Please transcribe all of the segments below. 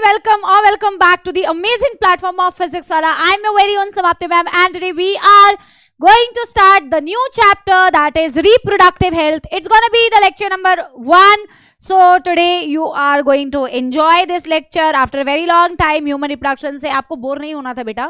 welcome back to the amazing platform of Physics Wala. I'm your very own Samapti ma'am, and today we are going to start the new chapter, that is reproductive health. It's gonna be the lecture number 1. So today you are going to enjoy this lecture after a very long time. Human reproduction से आपको bore नहीं होना था बेटा,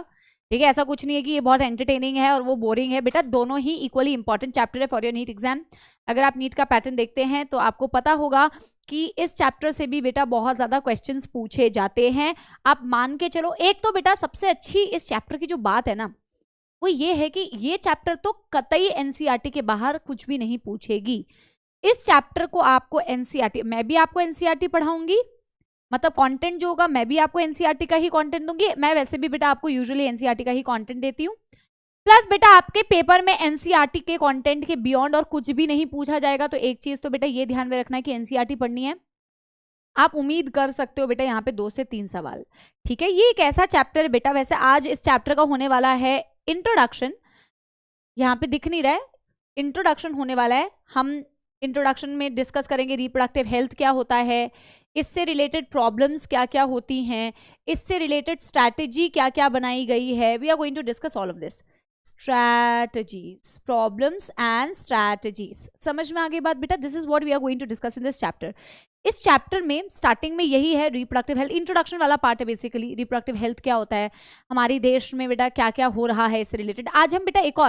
ठीक है? ऐसा कुछ नहीं है कि ये बहुत एंटरटेनिंग है और वो बोरिंग है बेटा, दोनों ही इक्वली इंपॉर्टेंट चैप्टर है फॉर योर नीट एग्जाम. अगर आप नीट का पैटर्न देखते हैं तो आपको पता होगा कि इस चैप्टर से भी बेटा बहुत ज्यादा क्वेश्चंस पूछे जाते हैं. आप मान के चलो, एक तो बेटा सबसे अच्छी इस चैप्टर की जो बात है ना, वो ये है कि ये चैप्टर तो कतई एनसीईआरटी के बाहर कुछ भी नहीं पूछेगी. इस चैप्टर को आपको एनसीईआरटी, मैं भी आपको एनसीईआरटी पढ़ाऊंगी, मतलब कंटेंट जो होगा मैं भी आपको एनसीईआरटी का ही कंटेंट दूंगी. मैं वैसे भी बेटा आपको यूजुअली एनसीईआरटी का ही कंटेंट देती हूँ. प्लस बेटा आपके पेपर में एनसीईआरटी के कंटेंट के बियॉन्ड और कुछ भी नहीं पूछा जाएगा. तो एक चीज तो बेटा ये ध्यान में रखना है कि एनसीईआरटी पढ़नी है. आप उम्मीद कर सकते हो बेटा यहाँ पे 2 से 3 सवाल, ठीक है? ये एक ऐसा चैप्टर है बेटा, वैसे आज इस चैप्टर का होने वाला है इंट्रोडक्शन. यहाँ पे दिख नहीं रहा है, इंट्रोडक्शन होने वाला है. हम इंट्रोडक्शन में डिस्कस करेंगे रिप्रोडक्टिव हेल्थ क्या होता है, इससे रिलेटेड प्रॉब्लम्स क्या क्या होती हैं, इससे रिलेटेड स्ट्रैटेजी क्या क्या बनाई गई है. We are going to discuss all of this. Strategies, problems and strategies, समझ में आ गई बात बेटा? This is what we are going to discuss in this chapter. इस चैप्टर में स्टार्टिंग में यही है रिप्रोडक्टिव हेल्थ, इंट्रोडक्शन वाला पार्ट है बेसिकली. रिप्रोडक्टिव हेल्थ क्या होता है, हमारे देश में बेटा क्या क्या हो रहा है इससे रिलेटेड. आज हम बेटा एक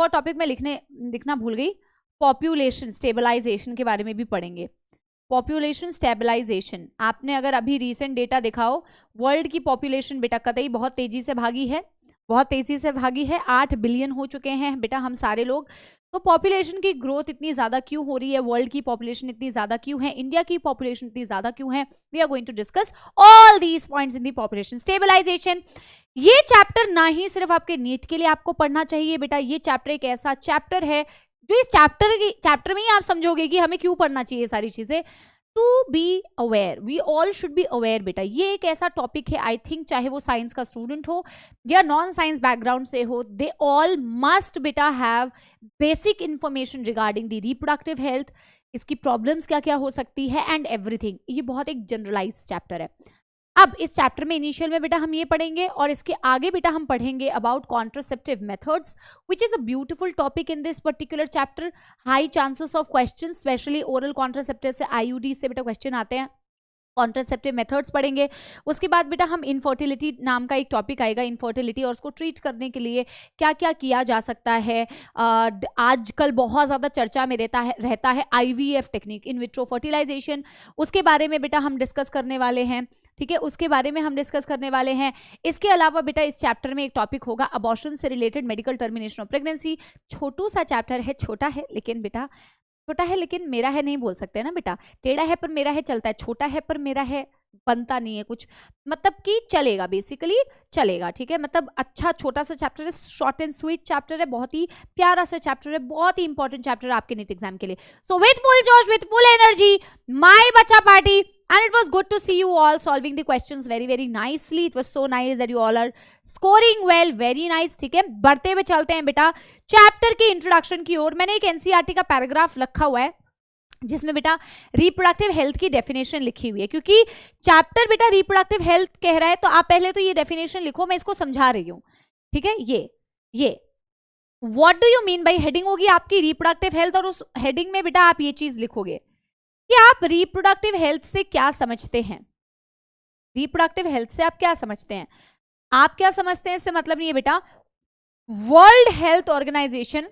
और टॉपिक में लिखना भूल गई, पॉपुलेशन स्टेबलाइजेशन के बारे में भी पढ़ेंगे. पॉपुलेशन स्टेबलाइजेशन, आपने अगर अभी रीसेंट डेटा देखा हो, वर्ल्ड की पॉपुलेशन बेटा कतई बहुत तेजी से भागी है, बहुत तेजी से भागी है. 8 बिलियन हो चुके हैं बेटा हम सारे लोग. तो पॉपुलेशन की ग्रोथ इतनी ज्यादा क्यों हो रही है, वर्ल्ड की पॉपुलेशन इतनी ज्यादा क्यों है, इंडिया की पॉपुलेशन इतनी ज्यादा क्यों है, we are going to discuss all these points in the population stabilization. ये चैप्टर ना ही सिर्फ आपके नीट के लिए आपको पढ़ना चाहिए बेटा, ये चैप्टर एक ऐसा चैप्टर है जो इस चैप्टर में ही आप समझोगे कि हमें क्यों पढ़ना चाहिए सारी चीजें. To be aware, we all should be aware बेटा. ये एक ऐसा टॉपिक है, आई थिंक चाहे वो साइंस का स्टूडेंट हो या नॉन साइंस बैकग्राउंड से हो, दे ऑल मस्ट बेटा have basic information regarding the reproductive health, इसकी प्रॉब्लम्स क्या क्या हो सकती है एंड एवरीथिंग. ये बहुत एक जनरलाइज चैप्टर है. अब इस चैप्टर में इनिशियल में बेटा हम ये पढ़ेंगे और इसके आगे बेटा हम पढ़ेंगे about contraceptive methods, which is a beautiful topic in this particular chapter. High chances of question, specially oral contraceptive से, आईयूडी से बेटा क्वेश्चन आते हैं. कॉन्ट्रासेप्टिव मेथड्स पढ़ेंगे. उसके बाद बेटा हम इनफर्टिलिटी नाम का एक टॉपिक आएगा, इनफर्टिलिटी और उसको ट्रीट करने के लिए क्या क्या किया जा सकता है. आजकल बहुत ज़्यादा चर्चा में रहता है IVF technique, in vitro fertilization, उसके बारे में बेटा हम डिस्कस करने वाले हैं, ठीक है? उसके बारे में हम डिस्कस करने वाले हैं. इसके अलावा बेटा इस चैप्टर में एक टॉपिक होगा अबॉर्शन से related medical termination of pregnancy. छोटू सा चैप्टर है, छोटा है लेकिन बेटा, छोटा है लेकिन मेरा है नहीं बोल सकते ना बेटा, टेढ़ा है पर मेरा है चलता है, छोटा है पर मेरा है बनता नहीं है कुछ, मतलब कि चलेगा, बेसिकली चलेगा, ठीक है? मतलब अच्छा छोटा सा चैप्टर है, शॉर्ट एंड स्वीट चैप्टर है, बहुत ही प्यारा सा चैप्टर है, बहुत ही इंपॉर्टेंट चैप्टर है आपके नीट एग्जाम के लिए. सो विथ फुल जोश, विथ फुल एनर्जी, माय बच्चा party, and it was good to see you all solving the questions very very nicely. It was so nice that you all are scoring well, very nice, ठीक है? बढ़ते हुए चलते हैं बेटा chapter के introduction की ओर. मैंने एक एनसीईआरटी का पैराग्राफ रखा हुआ है जिसमें बेटा रिप्रोडक्टिव हेल्थ की डेफिनेशन लिखी हुई है, क्योंकि चैप्टर बेटा रिप्रोडक्टिव हेल्थ कह रहा है, तो आप पहले तो ये डेफिनेशन लिखो, मैं इसको समझा रही हूँ, ठीक है? ये what do you mean by heading होगी आपकी रिप्रोडक्टिव हेल्थ, और उस हेडिंग में बेटा आप ये चीज लिखोगे कि आप रिप्रोडक्टिव हेल्थ से क्या समझते हैं. रिप्रोडक्टिव हेल्थ से आप क्या समझते हैं, आप क्या समझते हैं इससे मतलब नहीं है बेटा. वर्ल्ड हेल्थ ऑर्गेनाइजेशन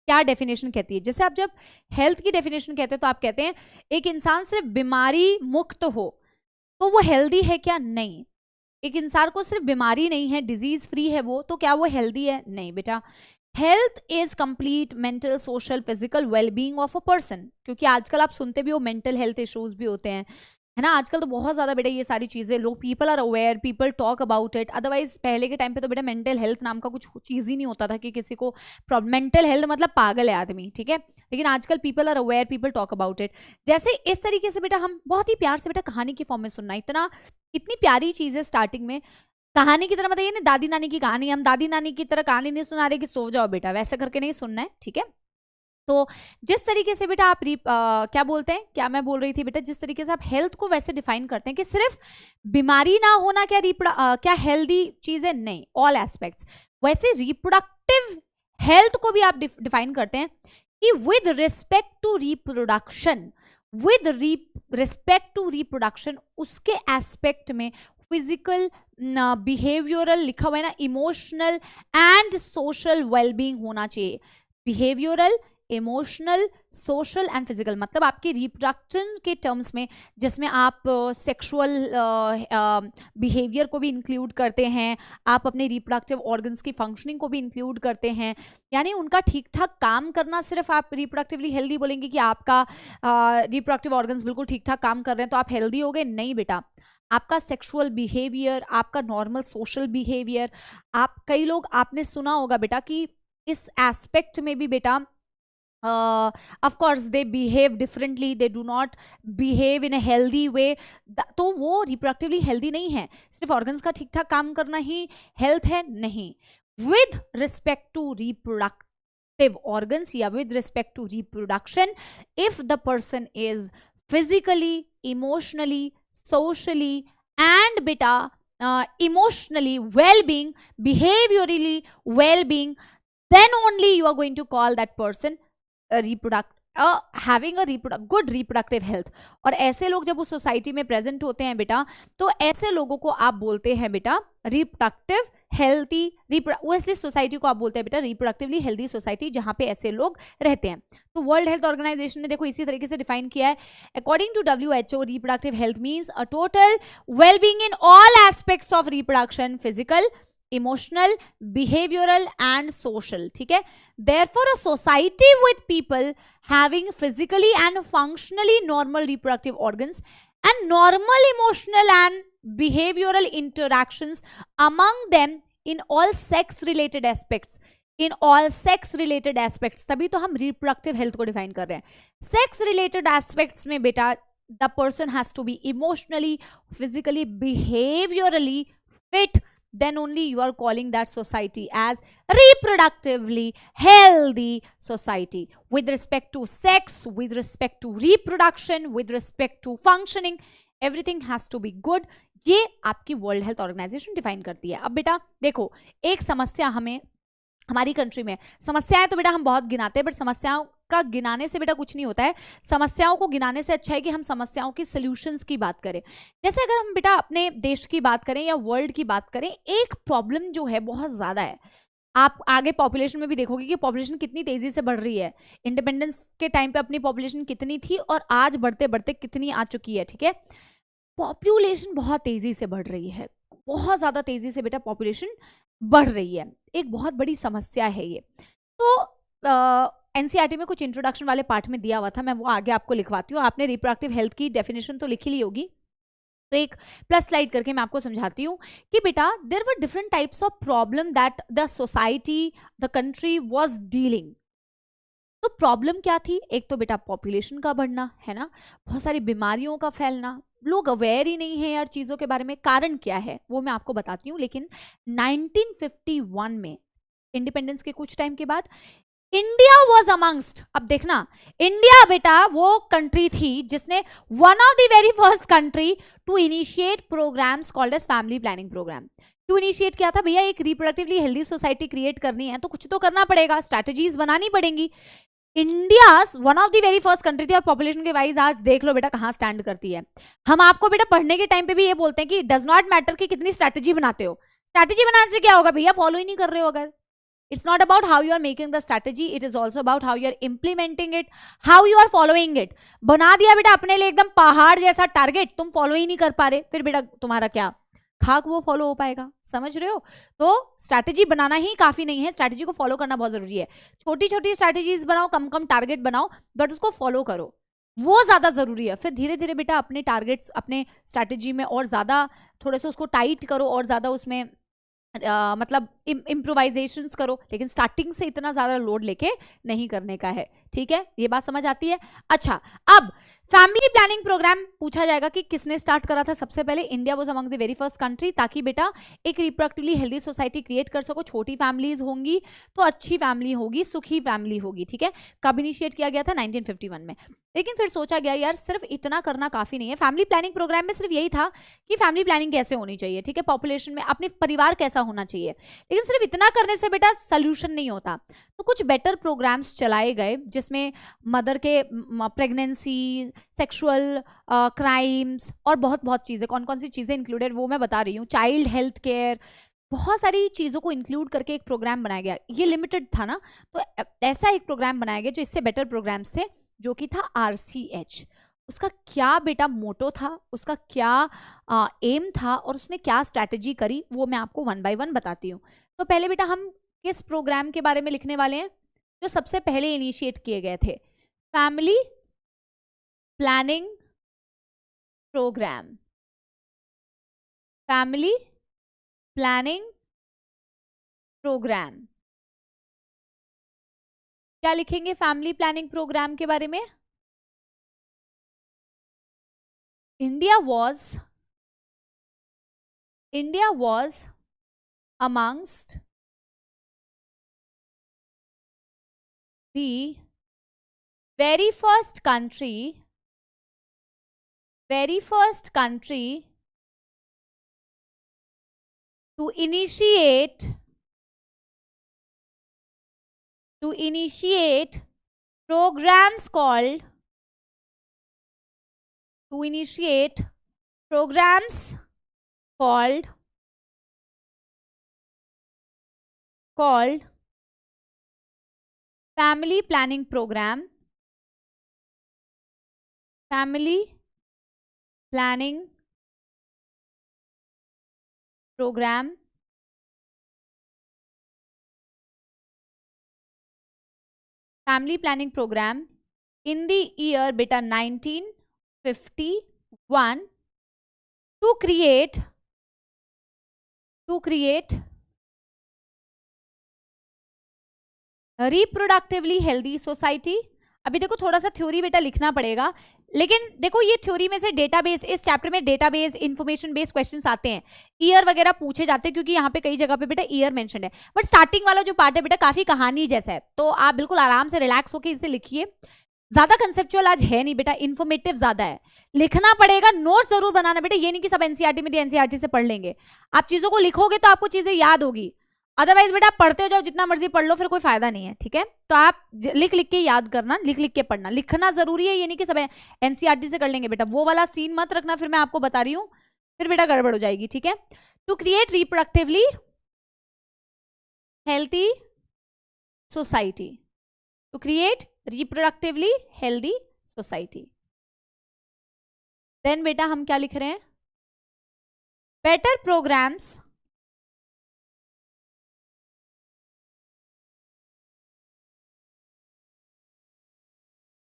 क्या डेफिनेशन कहती है, जैसे आप जब हेल्थ की डेफिनेशन कहते हैं तो आप कहते हैं एक इंसान सिर्फ बीमारी मुक्त हो तो वो हेल्दी है क्या? नहीं. एक इंसान को सिर्फ बीमारी नहीं है, डिजीज फ्री है वो, तो क्या वो हेल्दी है? नहीं बेटा. Health is complete mental, social, physical wellbeing of a person, क्योंकि आजकल आप सुनते भी हो मेंटल हेल्थ इश्यूज भी होते हैं, है ना? आजकल तो बहुत ज्यादा बेटा ये सारी चीजें लोग, people are aware, people talk about it. Otherwise पहले के टाइम पे तो बेटा मेंटल हेल्थ नाम का कुछ चीज ही नहीं होता था कि किसी को मेंटल हेल्थ मतलब पागल है आदमी, ठीक है? लेकिन आजकल people are aware, people talk about it. जैसे इस तरीके से बेटा हम बहुत ही प्यार से बेटा कहानी की फॉर्म में सुनना, इतनी प्यारी चीज है स्टार्टिंग में. कहानी की तरह मतलब ये ना दादी नानी की कहानी, हम दादी नानी की तरह कहानी नहीं सुना रहे कि सो जाओ बेटा, वैसे करके नहीं सुनना है, ठीक है? तो जिस तरीके से बेटा आप क्या बोलते हैं, क्या मैं बोल रही थी बेटा, जिस तरीके से आप हेल्थ को वैसे डिफाइन करते हैं कि सिर्फ बीमारी ना होना क्या हेल्दी चीज है, नहीं, ऑल एस्पेक्ट्स, वैसे रिप्रोडक्टिव हेल्थ को भी आप डिफाइन करते हैं कि with respect to reproduction, with respect to reproduction, उसके एस्पेक्ट में फिजिकल, बिहेवियरल लिखा हुआ है ना, इमोशनल एंड सोशल वेलबींग होना चाहिए। Behavioural, emotional, social and physical, मतलब आपके रिप्रोडक्शन के टर्म्स में, जिसमें आप सेक्सुअल बिहेवियर को भी इंक्लूड करते हैं, आप अपने रिप्रोडक्टिव ऑर्गन्स की फंक्शनिंग को भी इंक्लूड करते हैं, यानी उनका ठीक ठाक काम करना। सिर्फ आप रिप्रोडक्टिवली हेल्दी बोलेंगे कि आपका रिप्रोडक्टिव ऑर्गन्स बिल्कुल ठीक ठाक काम कर रहे हैं तो आप हेल्दी हो गए, नहीं बेटा, आपका सेक्सुअल बिहेवियर, आपका नॉर्मल सोशल बिहेवियर, आप कई लोग आपने सुना होगा बेटा कि इस एस्पेक्ट में भी बेटा of course they behave differently, they do not behave in a healthy way, तो वो reproductively healthy नहीं है। सिर्फ organs का ठीक ठाक काम करना ही health है, नहीं। with respect to reproductive organs या with respect to reproduction, if the person is physically, emotionally, socially and beta emotionally well-being, behaviorally well-being, then only you are going to call that person having a good reproductive health। और ऐसे लोग जब उस society में present होते हैं बेटा, तो ऐसे लोगों को आप बोलते हैं बेटा रिप्रोडक्टिव हेल्थी, वैसे सोसाइटी को आप बोलते हैं बेटा रिप्रोडक्टिवली हेल्दी सोसाइटी, जहां पे ऐसे लोग रहते हैं। तो वर्ल्ड हेल्थ ऑर्गेनाइजेशन ने देखो इसी तरीके से डिफाइन किया है, according to WHO reproductive health means a total wellbeing in all aspects of reproduction, physical, emotional, behavioral and social, ठीक है। Therefore a society with people having physically and functionally normal reproductive organs and normal emotional and behavioral interactions among them in all sex related aspects, in all sex related aspects, तभी तो हम reproductive health को define कर रहे हैं। sex related aspects में बेटा the person has to be emotionally, physically, behaviorally fit, then only you are calling that society as reproductively healthy society with respect to sex, with respect to reproduction, with respect to functioning, everything has to be good। ये आपकी world health organisation define करती है। अब बेटा देखो, एक समस्या हमें हमारी कंट्री में, समस्याएं तो बेटा हम बहुत गिनाते हैं, बट समस्याओं का गिनाने से बेटा कुछ नहीं होता है। समस्याओं को गिनाने से अच्छा है कि हम समस्याओं की सॉल्यूशंस की बात करें। जैसे अगर हम बेटा अपने देश की बात करें या वर्ल्ड की बात करें, एक प्रॉब्लम जो है बहुत ज्यादा है, आप आगे पॉपुलेशन में भी देखोगे कि पॉपुलेशन कितनी तेजी से बढ़ रही है। इंडिपेंडेंस के टाइम पे अपनी पॉपुलेशन कितनी थी और आज बढ़ते बढ़ते कितनी आ चुकी है, ठीक है। पॉपुलेशन बहुत तेजी से बढ़ रही है, बहुत ज्यादा तेजी से बेटा पॉपुलेशन बढ़ रही है, एक बहुत बड़ी समस्या है ये। तो एनसीईआरटी में कुछ इंट्रोडक्शन वाले पार्ट में दिया हुआ था, मैं वो आगे आपको लिखवाती हूँ। आपने रिप्रोडक्टिव हेल्थ की डेफिनेशन तो लिखी ली होगी, तो एक प्लस स्लाइड करके मैं आपको समझाती हूँ कि बेटा there were different types of problem that the society, the country was dealing. तो प्रॉब्लम क्या थी? एक तो बेटा पॉपुलेशन का बढ़ना है ना, बहुत सारी बीमारियों का फैलना, लोग अवेयर ही नहीं है यार चीजों के बारे में। कारण क्या है वो मैं आपको बताती हूँ। लेकिन 1951 में इंडिपेंडेंस के कुछ टाइम के बाद इंडिया वॉज अमंगस्ट, अब देखना इंडिया बेटा वो कंट्री थी जिसने one of the very first country to initiate programs called as family planning program. क्यों इनिशिएट किया था भैया? एक रिप्रोडक्टिवली हेल्दी सोसाइटी क्रिएट करनी है तो कुछ तो करना पड़ेगा, स्ट्रैटेजीज बनानी पड़ेंगी। India one of the very first country थी और पॉपुलेशन के वाइज आज देख लो बेटा कहाँ स्टैंड करती है। हम आपको बेटा पढ़ने के टाइम पे भी ये बोलते हैं कि डज नॉट मैटर कि कितनी स्ट्रैटेजी बनाते हो, स्ट्रैटेजी बनाने से क्या होगा भैया? फॉलो ही नहीं कर रहे हो। अगर it's not about how you are making the strategy, it is also about how you are implementing it, how you are following it। बना दिया बेटा अपने लिए एकदम पहाड़ जैसा टारगेट, तुम फॉलो ही नहीं कर पा रहे, फिर बेटा तुम्हारा क्या खाक वो फॉलो हो पाएगा? समझ रहे हो? तो स्ट्रैटेजी बनाना ही काफी नहीं है, स्ट्रैटेजी को फॉलो करना बहुत जरूरी है। छोटी छोटी स्ट्रैटेजीज बनाओ, कम कम टारगेट बनाओ, बट उसको फॉलो करो, वो ज्यादा जरूरी है। फिर धीरे धीरे बेटा अपने टारगेट्स अपने स्ट्रैटेजी में और ज्यादा थोड़े से उसको टाइट करो और ज्यादा उसमें मतलब इम्प्रोवाइजेशंस करो, लेकिन स्टार्टिंग से इतना ज्यादा लोड लेके नहीं करने का है। ठीक है, ये बात समझ आती है? अच्छा, अब फैमिली प्लानिंग प्रोग्राम पूछा जाएगा कि किसने स्टार्ट करा था सबसे पहले. India was among the very first country, ताकि बेटा एक रिप्रोडक्टिवली हेल्दी सोसाइटी क्रिएट कर सको. छोटी फैमिलीज होंगी तो अच्छी फैमिली होगी, सुखी फैमिली होगी. ठीक है, कब इनिशिएट किया गया था? 1951 में. लेकिन फिर सोचा गया यार सिर्फ इतना करना काफी नहीं है. फैमिली प्लानिंग प्रोग्राम में सिर्फ यही था कि फैमिली प्लानिंग कैसे होनी चाहिए, ठीक है, पॉपुलेशन में अपने परिवार कैसा होना चाहिए. लेकिन सिर्फ इतना करने से बेटा सोल्यूशन नहीं होता. तो कुछ बेटर प्रोग्राम्स चलाए गए जिसमें मदर के प्रेगनेंसी, सेक्सुअल क्राइम्स और बहुत चीजें, कौन कौन सी चीजें इंक्लूडेड वो मैं बता रही हूँ. चाइल्ड हेल्थ केयर, बहुत सारी चीजों को इंक्लूड करके एक प्रोग्राम बनाया गया. ये लिमिटेड था ना, तो ऐसा एक प्रोग्राम बनाया गया जो इससे बेटर प्रोग्राम्स थे, जो कि था RCH. उसका क्या बेटा मोटो था, उसका क्या एम था और उसने क्या स्ट्रैटेजी करी, वो मैं आपको वन बाय वन बताती हूँ. तो पहले बेटा हम किस प्रोग्राम के बारे में लिखने वाले हैं जो सबसे पहले इनिशिएट किए गए थे? Family planning program. Family planning program. क्या लिखेंगे फैमिली प्लानिंग प्रोग्राम के बारे में? India was amongst the very first country to initiate programs called family planning program. Family planning program. Family planning program in the year beta 1951 to create reproductively healthy society. अभी देखो थोड़ा सा theory बेटा लिखना पड़ेगा, लेकिन देखो ये थ्योरी में से डेटाबेस, इस चैप्टर में डेटाबेस, इंफॉर्मेशन बेस्ड क्वेश्चंस आते हैं, ईयर वगैरह पूछे जाते हैं क्योंकि यहाँ पे कई जगह पे बेटा ईयर मेंशन है. बट स्टार्टिंग वाला जो पार्ट है बेटा काफी कहानी जैसा है, तो आप बिल्कुल आराम से रिलैक्स होकर इसे लिखिए. ज्यादा कंसेप्चुअल आज है नहीं बेटा, इन्फॉर्मेटिव ज्यादा है. लिखना पड़ेगा, नोट्स जरूर बनाना बेटा. ये नहीं कि सब एनसीईआरटी में एनसीईआरटी से पढ़ लेंगे. आप चीजों को लिखोगे तो आपको चीजें याद होगी, अदरवाइज बेटा पढ़ते हो जाओ जितना मर्जी पढ़ लो, फिर कोई फायदा नहीं है. ठीक है, तो आप लिख के याद करना, लिख के पढ़ना. लिखना जरूरी है, ये नहीं कि सब एनसीईआरटी से कर लेंगे बेटा. वो वाला सीन मत रखना, फिर मैं आपको बता रही हूँ, फिर बेटा गड़बड़ हो जाएगी. ठीक है, to create reproductively healthy society. To create reproductively healthy society. Then बेटा हम क्या लिख रहे हैं? Better programs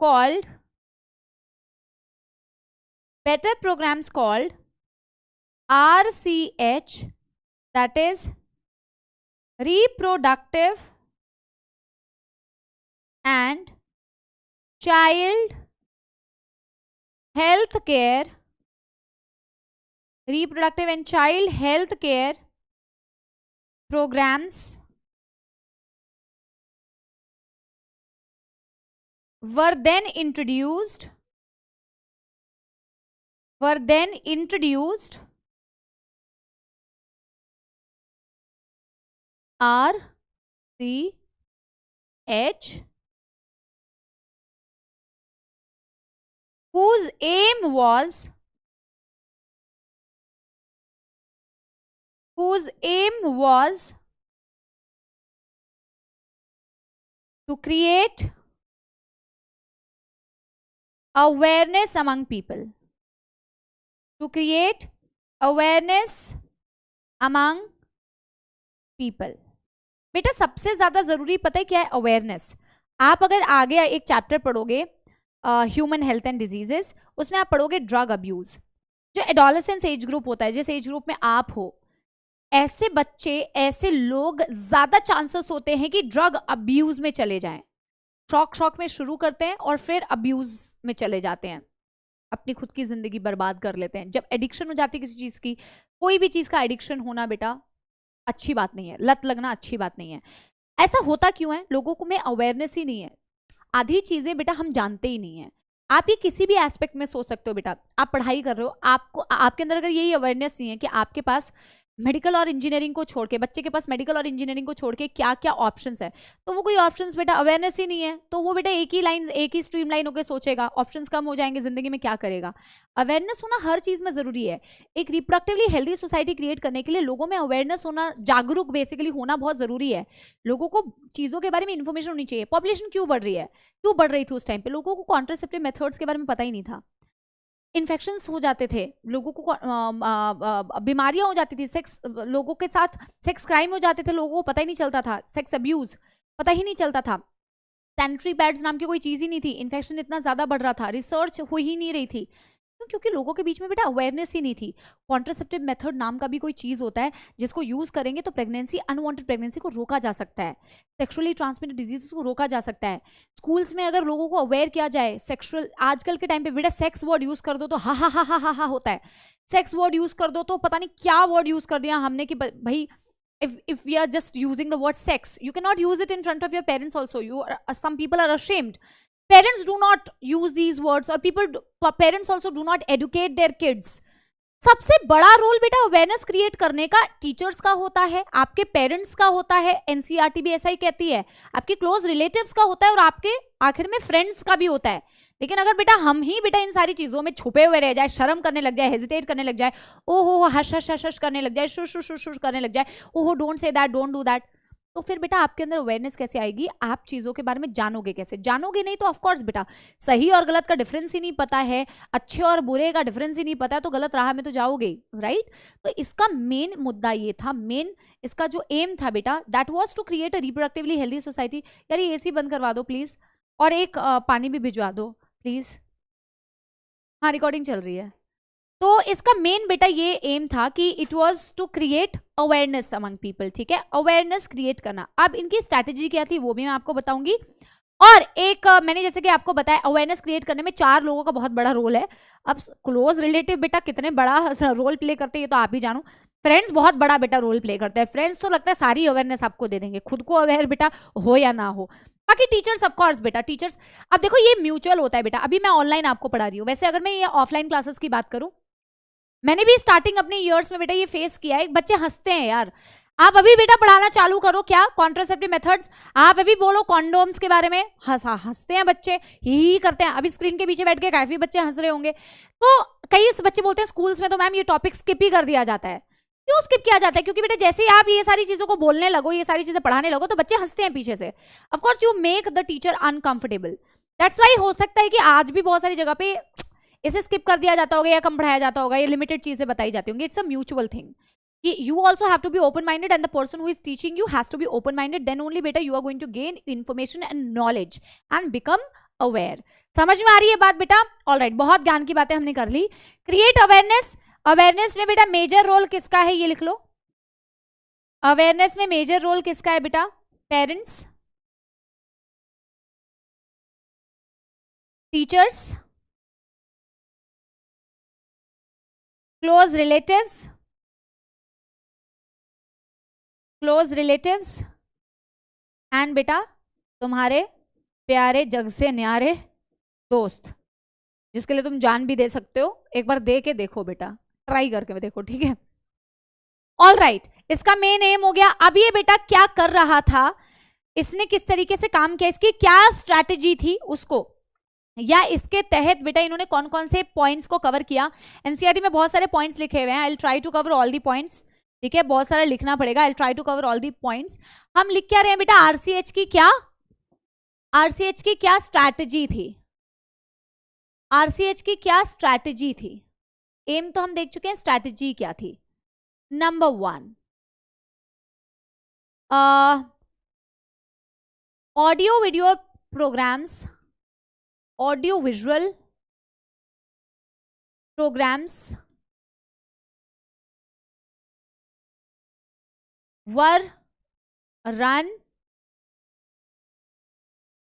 called RCH, that is reproductive and child health care. Reproductive and child health care programs were then introduced RCH, whose aim was to create awareness among people. बेटा सबसे ज्यादा जरूरी पता है क्या है? अवेयरनेस. आप अगर आगे एक चैप्टर पढ़ोगे ह्यूमन हेल्थ एंड डिजीजेस, उसमें आप पढ़ोगे ड्रग अब्यूज. जो एडोलेसेंस एज ग्रुप होता है, जिस एज ग्रुप में आप हो, ऐसे बच्चे, ऐसे लोग ज्यादा चांसेस होते हैं कि ड्रग अब्यूज में चले जाएं. शॉक में शुरू करते हैं और फिर अब्यूज में चले जाते हैं. अपनी खुद की जिंदगी बर्बाद कर लेते हैं। जब एडिक्शन हो जाती है किसी चीज की, कोई भी चीज का एडिक्शन होना बेटा अच्छी बात नहीं है, लत लगना अच्छी बात नहीं है। ऐसा होता क्यों है? लोगों को में अवेयरनेस ही नहीं है। आधी चीजें बेटा हम जानते ही नहीं है। आप ये किसी भी एस्पेक्ट में सोच सकते हो बेटा, आप पढ़ाई कर रहे हो, आपको आपके अंदर अगर यही अवेयरनेस नहीं है कि आपके पास मेडिकल और इंजीनियरिंग को छोड़ के, बच्चे के पास मेडिकल और इंजीनियरिंग को छोड़ के क्या क्या ऑप्शंस है, तो वो कोई ऑप्शंस बेटा अवेयरनेस ही नहीं है, तो वो बेटा एक ही लाइन, एक ही स्ट्रीम लाइन होकर सोचेगा, ऑप्शंस कम हो जाएंगे, जिंदगी में क्या करेगा। अवेयरनेस होना हर चीज में जरूरी है। एक रिप्रोडक्टिवली हेल्दी सोसाइटी क्रिएट करने के लिए लोगों में अवेयरनेस होना, जागरूक बेसिकली होना बहुत जरूरी है। लोगों को चीजों के बारे में इंफॉर्मेशन होनी चाहिए। पॉपुलेशन क्यों बढ़ रही है, क्यों बढ़ रही थी उस टाइम पे? लोगों को कॉन्ट्रासेप्टिव मेथड्स के बारे में पता ही नहीं था। इन्फेक्शंस हो जाते थे, लोगों को बीमारियां हो जाती थी, सेक्स, लोगों के साथ सेक्स क्राइम हो जाते थे, लोगों को पता ही नहीं चलता था, सेक्स अब्यूज पता ही नहीं चलता था, सैनिटरी पैड्स नाम की कोई चीज ही नहीं थी, इन्फेक्शन इतना ज्यादा बढ़ रहा था, रिसर्च हो ही नहीं रही थी, क्योंकि लोगों के बीच में बेटा अवेयरनेस ही नहीं थी। कॉन्ट्रासेप्टिव मेथड नाम का भी कोई चीज होता है जिसको यूज करेंगे तो प्रेगनेंसी, अनवांटेड प्रेगनेंसी को रोका जा सकता है, सेक्सुअली ट्रांसमिटेड डिजीज को रोका जा सकता है। स्कूल्स में अगर लोगों को अवेयर किया जाए, सेक्सुअल, आजकल के टाइम पे बेटा सेक्स वर्ड यूज कर दो तो हा हा हा हा हा हा होता है, सेक्स वर्ड यूज कर दो तो पता नहीं क्या वर्ड यूज कर दिया हमने कि भाई if we are just using the word sex, you cannot use it in front of your parents also. Some people are ashamed. Parents do not use these words, or parents also do not educate their kids. सबसे बड़ा role बेटा awareness create करने का teachers का होता है, आपके parents का होता है, एनसीईआरटी भी ऐसा ही कहती है, आपके क्लोज रिलेटिव्स का होता है, और आपके आखिर में फ्रेंड्स का भी होता है। लेकिन अगर बेटा हम ही बेटा इन सारी चीजों में छुपे हुए रह जाए, शर्म करने लग जाए, हेजिटेट करने लग जाए, ओहो हश हश हश हश करने लग जाए, शुश शुश शुश करने लग जाए, ओहो don't say that, don't do that, तो फिर बेटा आपके अंदर अवेयरनेस कैसे आएगी? आप चीजों के बारे में जानोगे कैसे? जानोगे नहीं तो ऑफकोर्स बेटा सही और गलत का डिफरेंस ही नहीं पता है, अच्छे और बुरे का डिफरेंस ही नहीं पता है, तो गलत राह में तो जाओगे, राइट? तो इसका मेन मुद्दा ये था, मेन इसका जो एम था बेटा, that was to create a reproductively healthy society. यार ये एसी बंद करवा दो प्लीज, और एक पानी भी भिजवा दो प्लीज। हाँ रिकॉर्डिंग चल रही है। तो इसका मेन बेटा ये एम था कि it was to create awareness among people, ठीक है, अवेयरनेस क्रिएट करना। अब इनकी स्ट्रैटेजी क्या थी वो भी मैं आपको बताऊंगी। और एक मैंने जैसे कि आपको बताया अवेयरनेस क्रिएट करने में 4 लोगों का बहुत बड़ा रोल है। अब क्लोज रिलेटिव बेटा कितने बड़ा रोल प्ले करते हैं ये तो आप ही जानो, फ्रेंड्स बहुत बड़ा बेटा रोल प्ले करते हैं। फ्रेंड्स तो लगता है सारी अवेयरनेस आपको दे देंगे, खुद को अवेयर बेटा हो या ना हो। बाकी टीचर्स ऑफकोर्स बेटा, टीचर्स अब देखो ये म्यूचुअल होता है बेटा। अभी मैं ऑनलाइन आपको पढ़ा रही हूँ, वैसे अगर मैं ये ऑफलाइन क्लासेस की बात करूँ, मैंने भी स्टार्टिंग अपने ईयर्स में बेटा ये फेस किया है। बच्चे हंसते हैं यार, आप अभी बेटा पढ़ाना चालू करो क्या कॉन्ट्रासेप्टिव मेथड्स, आप अभी बोलो कॉन्डोम्स के बारे में, हंसते हैं बच्चे, ही करते हैं। अभी स्क्रीन के पीछे बैठ के काफी बच्चे हंस रहे होंगे। तो कई बच्चे बोलते हैं स्कूल्स में तो मैम ये टॉपिक स्किप ही कर दिया जाता है। क्यों स्किप किया जाता है? क्योंकि बेटा जैसे ही आप ये सारी चीजों को बोलने लगो, ये सारी चीजें पढ़ाने लगो, तो बच्चे हंसते हैं पीछे से। Of course you make the teacher uncomfortable, that's why हो सकता है कि आज भी बहुत सारी जगह पे इसे स्किप कर दिया जाता होगा या कम पढ़ाया जाता होगा, ये लिमिटेड चीजें बताई जाती होंगी। इट्स अ म्यूचुअल थिंग कि you also have to be open minded and the person who is teaching you has to be open minded, then only बेटा you are going to gain information and knowledge and become aware। समझ में आ रही है बात बेटा? Alright, बहुत ज्ञान की बातें हमने कर ली। क्रिएट अवेयरनेस, अवेयरनेस में बेटा मेजर रोल किसका है ये लिख लो। अवेयरनेस में मेजर रोल किसका है बेटा? Parents, teachers, close relatives, close relatives and बेटा तुम्हारे प्यारे जग से न्यारे दोस्त, जिसके लिए तुम जान भी दे सकते हो। एक बार दे के देखो बेटा, ट्राई करके देखो, ठीक है? ऑल राइट, इसका मेन एम हो गया। अब ये बेटा क्या कर रहा था, इसने किस तरीके से काम किया, इसकी क्या स्ट्रैटेजी थी उसको, या इसके तहत बेटा इन्होंने कौन कौन से पॉइंट्स को कवर किया। एनसीईआरटी में बहुत सारे पॉइंट्स लिखे हुए हैं, I will try to cover all the points, ठीक है? बहुत सारा लिखना पड़ेगा, I will try to cover all the points. हम लिख क्या रहे हैं बेटा? आरसीएच की क्या, आरसीएच की क्या स्ट्रैटेजी थी, आरसीएच की क्या स्ट्रैटेजी थी। एम तो हम देख चुके हैं, स्ट्रैटेजी क्या थी। Number 1, audio video programs, audio visual programs were run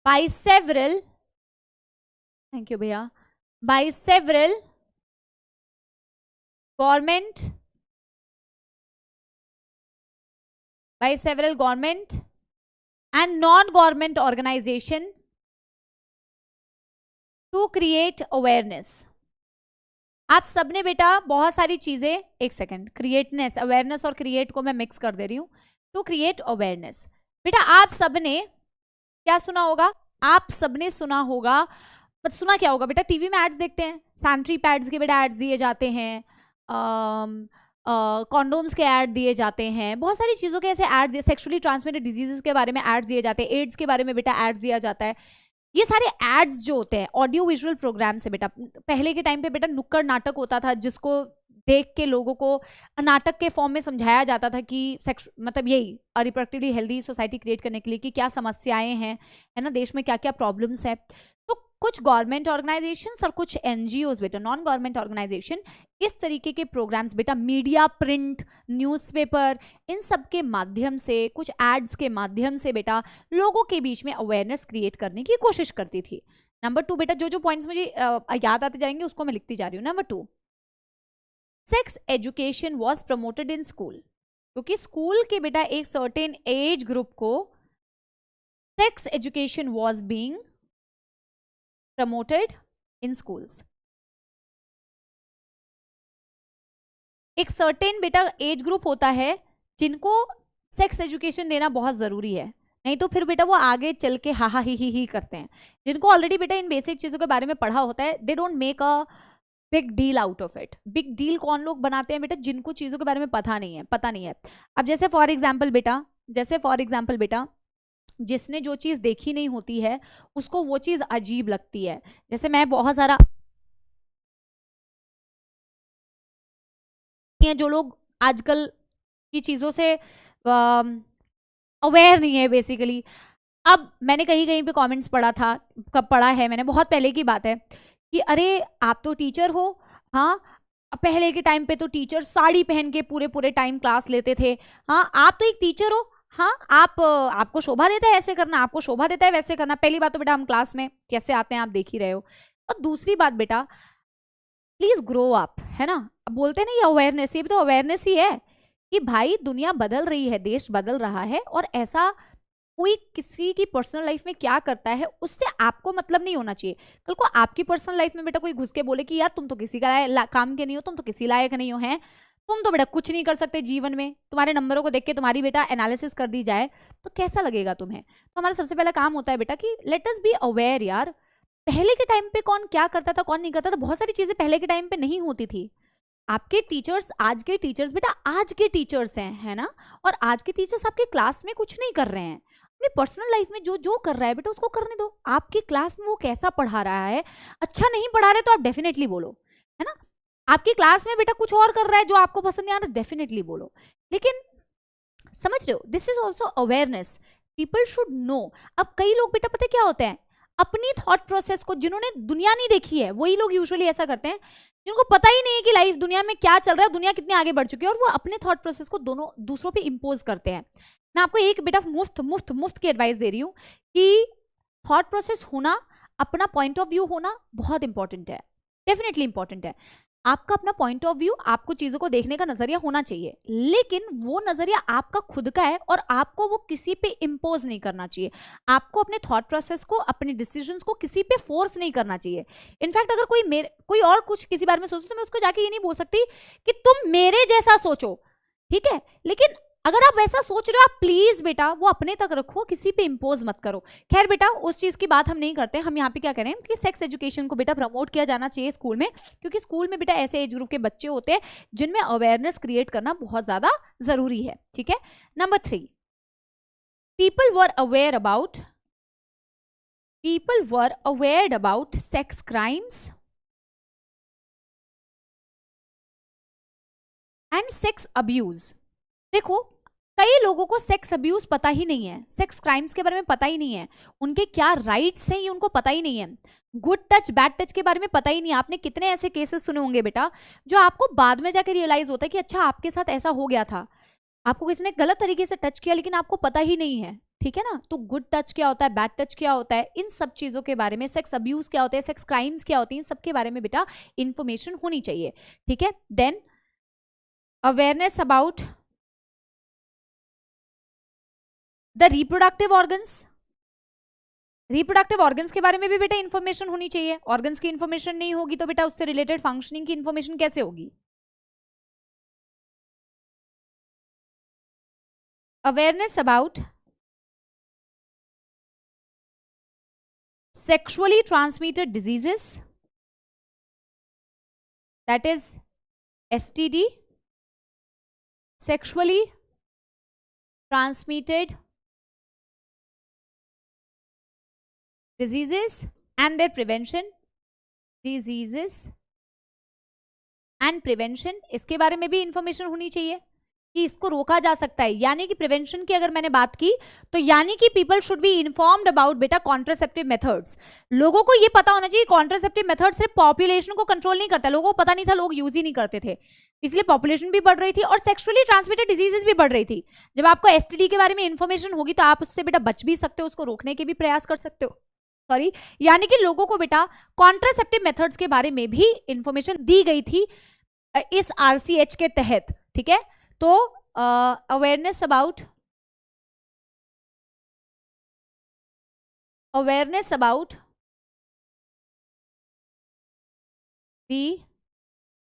by several, thank you भैया, by several government and non-government organization to create awareness. आप सबने बेटा बहुत सारी चीजें, एक सेकेंड, क्रिएटनेस, अवेयरनेस और क्रिएट को मैं मिक्स कर दे रही हूं, टू क्रिएट अवेयरनेस. बेटा आप सबने क्या सुना होगा? आप सबने सुना होगा, सुना क्या होगा बेटा? टीवी में एड्स देखते हैं, सैनिटरी पैड्स के बेटा एड्स दिए जाते हैं, कॉन्डोम्स के ऐड दिए जाते हैं, बहुत सारी चीज़ों के ऐसे ऐड, सेक्सुअली ट्रांसमिटेड डिजीजेस के बारे में ऐड दिए जाते हैं, एड्स के बारे में बेटा ऐड दिया जाता है. ये सारे एड्स जो होते हैं ऑडियो विजुअल प्रोग्राम से बेटा, पहले के टाइम पे बेटा नुक्कड़ नाटक होता था जिसको देख के लोगों को नाटक के फॉर्म में समझाया जाता था कि सेक्स मतलब यही रिप्रोडक्टिवली हेल्दी सोसाइटी क्रिएट करने के लिए कि क्या समस्याएं हैं, है ना, देश में क्या क्या प्रॉब्लम्स है. तो कुछ गवर्नमेंट ऑर्गेनाइजेशंस और कुछ एनजीओज बेटा, नॉन गवर्नमेंट ऑर्गेनाइजेशन, इस तरीके के प्रोग्राम्स बेटा मीडिया, प्रिंट, न्यूज़पेपर, इन सब के माध्यम से, कुछ एड्स के माध्यम से बेटा लोगों के बीच में अवेयरनेस क्रिएट करने की कोशिश करती थी. नंबर 2 बेटा, जो जो पॉइंट्स मुझे याद आते जाएंगे उसको मैं लिखती जा रही हूँ. Number 2, sex education was promoted in school. क्योंकि स्कूल के बेटा एक सर्टेन एज ग्रुप को sex education was being promoted in schools. एक सर्टेन बेटा एज ग्रुप होता है जिनको सेक्स एजुकेशन देना बहुत जरूरी है, नहीं तो फिर बेटा वो आगे चल के हा ही करते हैं. जिनको ऑलरेडी बेटा इन बेसिक चीजों के बारे में पढ़ा होता है, they don't make a big deal out of it. Big deal कौन लोग बनाते हैं बेटा? जिनको चीजों के बारे में पता नहीं है. अब जैसे फॉर एग्जाम्पल बेटा जिसने जो चीज देखी नहीं होती है उसको वो चीज अजीब लगती है. जैसे मैं बहुत सारा जो लोग आजकल की चीजों से अवेयर नहीं है बेसिकली. अब मैंने कहीं पे कमेंट्स पढ़ा था, कब पढ़ा है मैंने, बहुत पहले की बात है, कि अरे आप तो टीचर हो, हाँ पहले के टाइम पे तो टीचर साड़ी पहन के पूरे टाइम क्लास लेते थे, हाँ आप तो एक टीचर हो, हाँ आपको शोभा देता है ऐसे करना, आपको शोभा देता है वैसे करना. पहली बात तो बेटा हम क्लास में कैसे आते हैं आप देख ही रहे हो. और दूसरी बात बेटा, प्लीज ग्रो अप, है ना. अब बोलते हैं ना ये अवेयरनेस, ये भी तो अवेयरनेस ही है कि भाई दुनिया बदल रही है, देश बदल रहा है, और ऐसा कोई किसी की पर्सनल लाइफ में क्या करता है उससे आपको मतलब नहीं होना चाहिए. कल को आपकी पर्सनल लाइफ में बेटा कोई घुस के बोले कि यार तुम तो किसी का काम के नहीं हो, तुम तो किसी लायक नहीं हो, हैं तुम तो बेटा कुछ नहीं कर सकते जीवन में, तुम्हारे नंबरों को देख के तुम्हारी बेटा एनालिसिस कर दी जाए तो कैसा लगेगा तुम्हें. तो हमारा सबसे पहला काम होता है बेटा कि लेट अस बी अवेयर. यार पहले के टाइम पे कौन क्या करता था कौन नहीं करता था, बहुत सारी चीजें पहले के टाइम पे नहीं होती थी. आपके टीचर्स, आज के टीचर्स बेटा आज के टीचर्स हैं, है ना, और आज के टीचर्स आपके क्लास में कुछ नहीं कर रहे हैं. अपनी पर्सनल लाइफ में जो कर रहा है बेटा उसको करने दो. आपकी क्लास में वो कैसा पढ़ा रहा है, अच्छा नहीं पढ़ा रहे तो आप डेफिनेटली बोलो, है ना. आपकी क्लास में बेटा कुछ और कर रहा है जो आपको पसंद नहीं आ रहा, डेफिनेटली बोलो. लेकिन समझ रहे हो, this is also awareness, people should know. अब कई लोग बेटा पता क्या होते हैं, अपनी थॉट प्रोसेस को, जिन्होंने दुनिया नहीं देखी है वही लोग यूजुअली ऐसा करते हैं, जिनको पता ही नहीं है कि लाइफ दुनिया में क्या चल रहा है, दुनिया कितनी आगे बढ़ चुकी है, और वो अपने थॉट प्रोसेस को दूसरों पे इम्पोज करते हैं. मैं आपको एक बेटा मुफ्त की एडवाइस दे रही हूँ कि थॉट प्रोसेस होना, अपना पॉइंट ऑफ व्यू होना बहुत इंपॉर्टेंट है, डेफिनेटली इंपॉर्टेंट है. आपका अपना पॉइंट ऑफ व्यू, आपको चीजों को देखने का नजरिया होना चाहिए, लेकिन वो नजरिया आपका खुद का है और आपको वो किसी पे इम्पोज नहीं करना चाहिए. आपको अपने थॉट प्रोसेस को, अपने डिसीजंस को किसी पे फोर्स नहीं करना चाहिए. इनफैक्ट अगर कोई और कुछ किसी बारे में सोचो तो मैं उसको जाके ये नहीं बोल सकती कि तुम मेरे जैसा सोचो, ठीक है, लेकिन अगर आप वैसा सोच रहे हो आप प्लीज बेटा वो अपने तक रखो, किसी पे इम्पोज मत करो. खैर बेटा उस चीज की बात हम नहीं करते, हम यहाँ पे क्या करें कि सेक्स एजुकेशन को बेटा प्रमोट किया जाना चाहिए स्कूल में, क्योंकि स्कूल में बेटा ऐसे एज ग्रुप के बच्चे होते हैं जिनमें अवेयरनेस क्रिएट करना बहुत ज्यादा जरूरी है. ठीक है. Number 3, people were aware about sex crimes and sex abuse. देखो कई लोगों को सेक्स अब्यूज पता ही नहीं है, सेक्स क्राइम्स के बारे में पता ही नहीं है, उनके क्या राइट्स हैं ये उनको पता ही नहीं है, गुड टच बैड टच के बारे में पता ही नहीं है. आपने कितने ऐसे केसेस सुने होंगे बेटा जो आपको बाद में जाके रियलाइज होता है कि अच्छा आपके साथ ऐसा हो गया था, आपको किसी ने गलत तरीके से टच किया लेकिन आपको पता ही नहीं है. ठीक है ना। तो गुड टच क्या होता है, बैड टच क्या होता है, इन सब चीजों के बारे में, सेक्स अब्यूज क्या होते हैं, सेक्स क्राइम्स क्या होती हैं, इन सब के बारे में बेटा इंफॉर्मेशन होनी चाहिए, ठीक है। Then awareness about the reproductive organs, reproductive organs के बारे में भी बेटा इंफॉर्मेशन होनी चाहिए। ऑर्गन्स की इंफॉर्मेशन नहीं होगी तो बेटा उससे रिलेटेड फंक्शनिंग की इंफॉर्मेशन कैसे होगी। Awareness about sexually transmitted diseases, that is STD, sexually transmitted diseases and their prevention, diseases and prevention, इसके बारे में भी इंफॉर्मेशन होनी चाहिए कि इसको रोका जा सकता है। यानी कि प्रिवेंशन की अगर मैंने बात की तो यानी कि people should be informed about बेटा कॉन्ट्रासेप्टिव मेथड्स। लोगों को ये पता होना चाहिए कॉन्ट्रासेप्टिव मेथड सिर्फ पॉपुलेशन को कंट्रोल नहीं करता, लोगों को पता नहीं था, लोग यूज ही नहीं करते थे, इसलिए पॉपुलेशन भी बढ़ रही थी और सेक्सुअली ट्रांसमिटेड डिजीजेस भी बढ़ रही थी। जब आपको एसटीडी के बारे में इंफॉर्मेशन होगी तो आप उससे बेटा बच भी सकते हो, उसको रोकने के भी प्रयास कर सकते हो, सॉरी, यानी कि लोगों को बेटा कॉन्ट्रासेप्टिव मेथड्स के बारे में भी इंफॉर्मेशन दी गई थी इस आरसीएच के तहत, ठीक है। तो awareness about the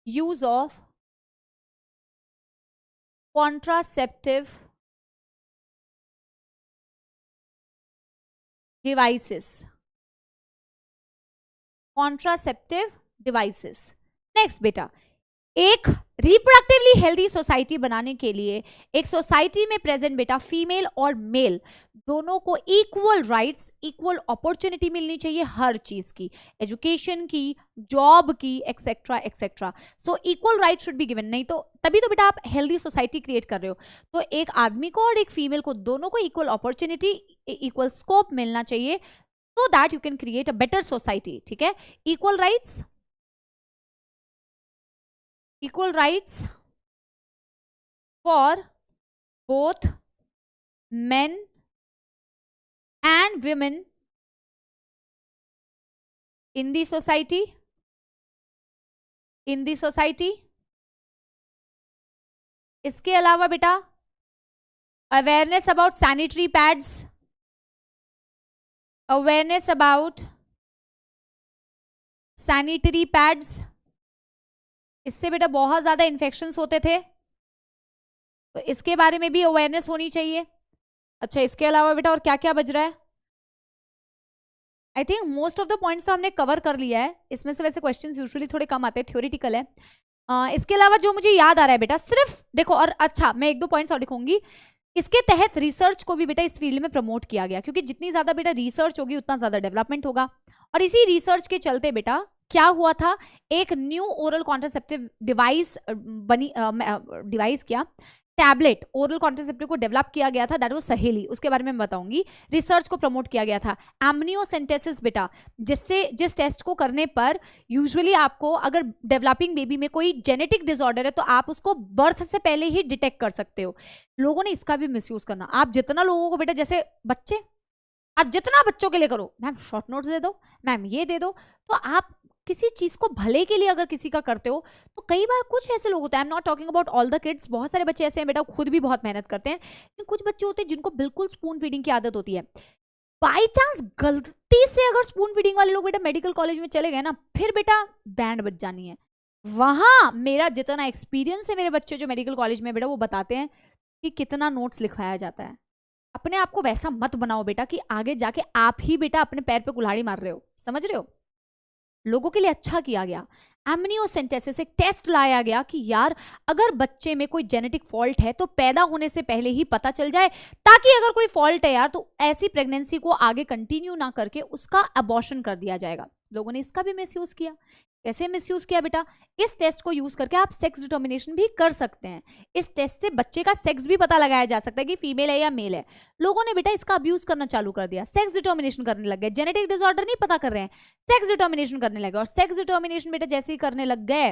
use of contraceptive devices, contraceptive devices. Next बेटा, एक रिप्रोडक्टिवली हेल्दी सोसाइटी बनाने के लिए एक सोसाइटी में प्रेजेंट बेटा फीमेल और मेल दोनों को इक्वल राइट्स, इक्वल अपॉर्चुनिटी मिलनी चाहिए हर चीज की, एजुकेशन की, जॉब की, etcetera etcetera. So equal right should be given, नहीं तो तभी तो बेटा आप हेल्दी सोसाइटी क्रिएट कर रहे हो। तो एक आदमी को और एक फीमेल को दोनों को इक्वल अपॉर्चुनिटी, इक्वल स्कोप मिलना चाहिए so that you can create a better society, ठीक है। Equal rights, equal rights for both men and women in the society, इसके अलावा बेटा awareness about sanitary pads, awareness about sanitary pads, इससे बेटा बहुत ज्यादा इन्फेक्शंस होते थे तो इसके बारे में भी अवेयरनेस होनी चाहिए। अच्छा, इसके अलावा बेटा और क्या क्या बज रहा है? I think most of the points तो हमने कवर कर लिया है, इसमें से वैसे क्वेश्चंस यूजुअली थोड़े कम आते हैं, थ्योरेटिकल है। इसके अलावा जो मुझे याद आ रहा है बेटा सिर्फ देखो, और अच्छा मैं एक दो पॉइंट्स और लिखूंगी, इसके तहत रिसर्च को भी बेटा इस फील्ड में प्रमोट किया गया, क्योंकि जितनी ज्यादा बेटा रिसर्च होगी उतना ज्यादा डेवलपमेंट होगा। और इसी रिसर्च के चलते बेटा क्या हुआ था, एक न्यू ओरल कॉन्ट्रासेप्टिव डिवाइस बनी, डिवाइस क्या टैबलेट ओरल कॉन्ट्रासेप्टिव को डेवलप किया गया था, दैट वाज सहेली, उसके बारे में मैं बताऊंगी। रिसर्च को प्रमोट किया गया था। एमनियोसेंटेसिस बेटा, जिस टेस्ट को करने पर यूजुअली आपको अगर डेवलपिंग बेबी में कोई जेनेटिक डिसऑर्डर है तो आप उसको बर्थ से पहले ही डिटेक्ट कर सकते हो। लोगों ने इसका भी मिसयूज करना, आप जितना लोगों को बेटा, जैसे बच्चे आप जितना बच्चों के लिए करो, मैम शॉर्ट नोट्स दे दो, मैम ये दे दो, तो आप किसी चीज को भले के लिए अगर किसी का करते हो तो कई बार कुछ ऐसे लोग होते हैं, I am not talking about all the kids, बहुत सारे बच्चे ऐसे हैं बेटा खुद भी बहुत मेहनत करते हैं, लेकिन कुछ बच्चे होते हैं जिनको बिल्कुल स्पून फीडिंग की आदत होती है। बाई चांस गलती से अगर स्पून फीडिंग वाले लोग बेटा मेडिकल कॉलेज में चले गए ना, फिर बेटा बैंड बज जानी है। वहां मेरा जितना एक्सपीरियंस है, मेरे बच्चे जो मेडिकल कॉलेज में बेटा वो बताते हैं कि कितना नोट्स लिखवाया जाता है। अपने आप को वैसा मत बनाओ बेटा कि आगे जाके आप ही बेटा अपने पैर पे कुल्हाड़ी मार रहे हो, समझ रहे हो। लोगों के लिए अच्छा किया गया, एमनियोसेंटेसिस एक टेस्ट लाया गया कि यार अगर बच्चे में कोई जेनेटिक फॉल्ट है तो पैदा होने से पहले ही पता चल जाए, ताकि अगर कोई फॉल्ट है यार तो ऐसी प्रेगनेंसी को आगे कंटिन्यू ना करके उसका अबॉर्शन कर दिया जाएगा। लोगों ने इसका भी मिसयूज किया। कैसे मिसयूज किया बेटा, इस टेस्ट को यूज करके आप सेक्स डिटर्मिनेशन भी कर सकते हैं। इस टेस्ट से बच्चे का सेक्स भी पता लगाया जा सकता है कि फीमेल है या मेल है। लोगों ने बेटा इसका अब्यूज करना चालू कर दिया, सेक्स डिटर्मिनेशन करने लग गए, जेनेटिक डिसऑर्डर नहीं पता कर रहे हैं, सेक्स डिटर्मिनेशन करने लगे। और सेक्स डिटर्मिनेशन बेटा जैसे ही करने लग गए,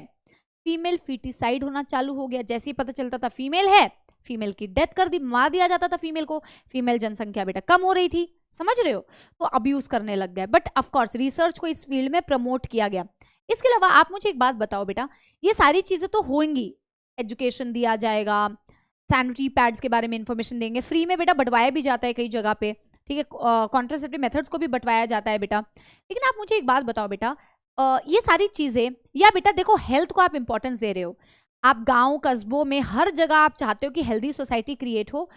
फीमेल फीटिसाइड होना चालू हो गया। जैसे ही पता चलता था फीमेल है, फीमेल की डेथ कर दी, मार दिया जाता था फीमेल को, फीमेल जनसंख्या बेटा कम हो रही थी, समझ रहे हो, तो अब्यूज करने लग गए। बट ऑफकोर्स रिसर्च को इस फील्ड में प्रमोट किया गया। इसके अलावा आप मुझे एक बात बताओ बेटा, ये सारी चीजें तो होंगी, एजुकेशन दिया जाएगा, सैनिटरी पैड्स के बारे में इंफॉर्मेशन देंगे, फ्री में बेटा बंटवाया भी जाता है कई जगह पे, ठीक है, कॉन्ट्रासेप्टिव मेथड्स को भी बंटवाया जाता है बेटा। लेकिन आप मुझे एक बात बताओ बेटा, ये सारी चीजें, या बेटा देखो हेल्थ को आप इंपॉर्टेंस दे रहे हो, आप गांव कस्बों में हर जगह आप चाहते हो कि हेल्दी सोसाइटी क्रिएट हो,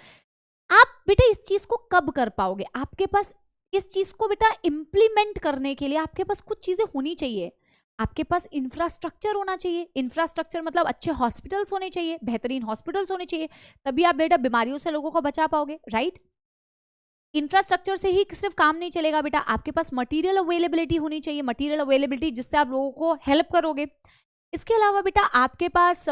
आप बेटा इस चीज को कब कर पाओगे? आपके पास इस चीज को बेटा इम्प्लीमेंट करने के लिए आपके पास कुछ चीजें होनी चाहिए, आपके पास इंफ्रास्ट्रक्चर होना चाहिए। इंफ्रास्ट्रक्चर मतलब अच्छे हॉस्पिटल्स होने चाहिए, बेहतरीन हॉस्पिटल्स होने चाहिए, तभी आप बेटा बीमारियों से लोगों को बचा पाओगे, राइट। इंफ्रास्ट्रक्चर से ही सिर्फ काम नहीं चलेगा बेटा, आपके पास मटेरियल अवेलेबिलिटी होनी चाहिए, मटेरियल अवेलेबिलिटी जिससे आप लोगों को हेल्प करोगे। इसके अलावा बेटा आपके पास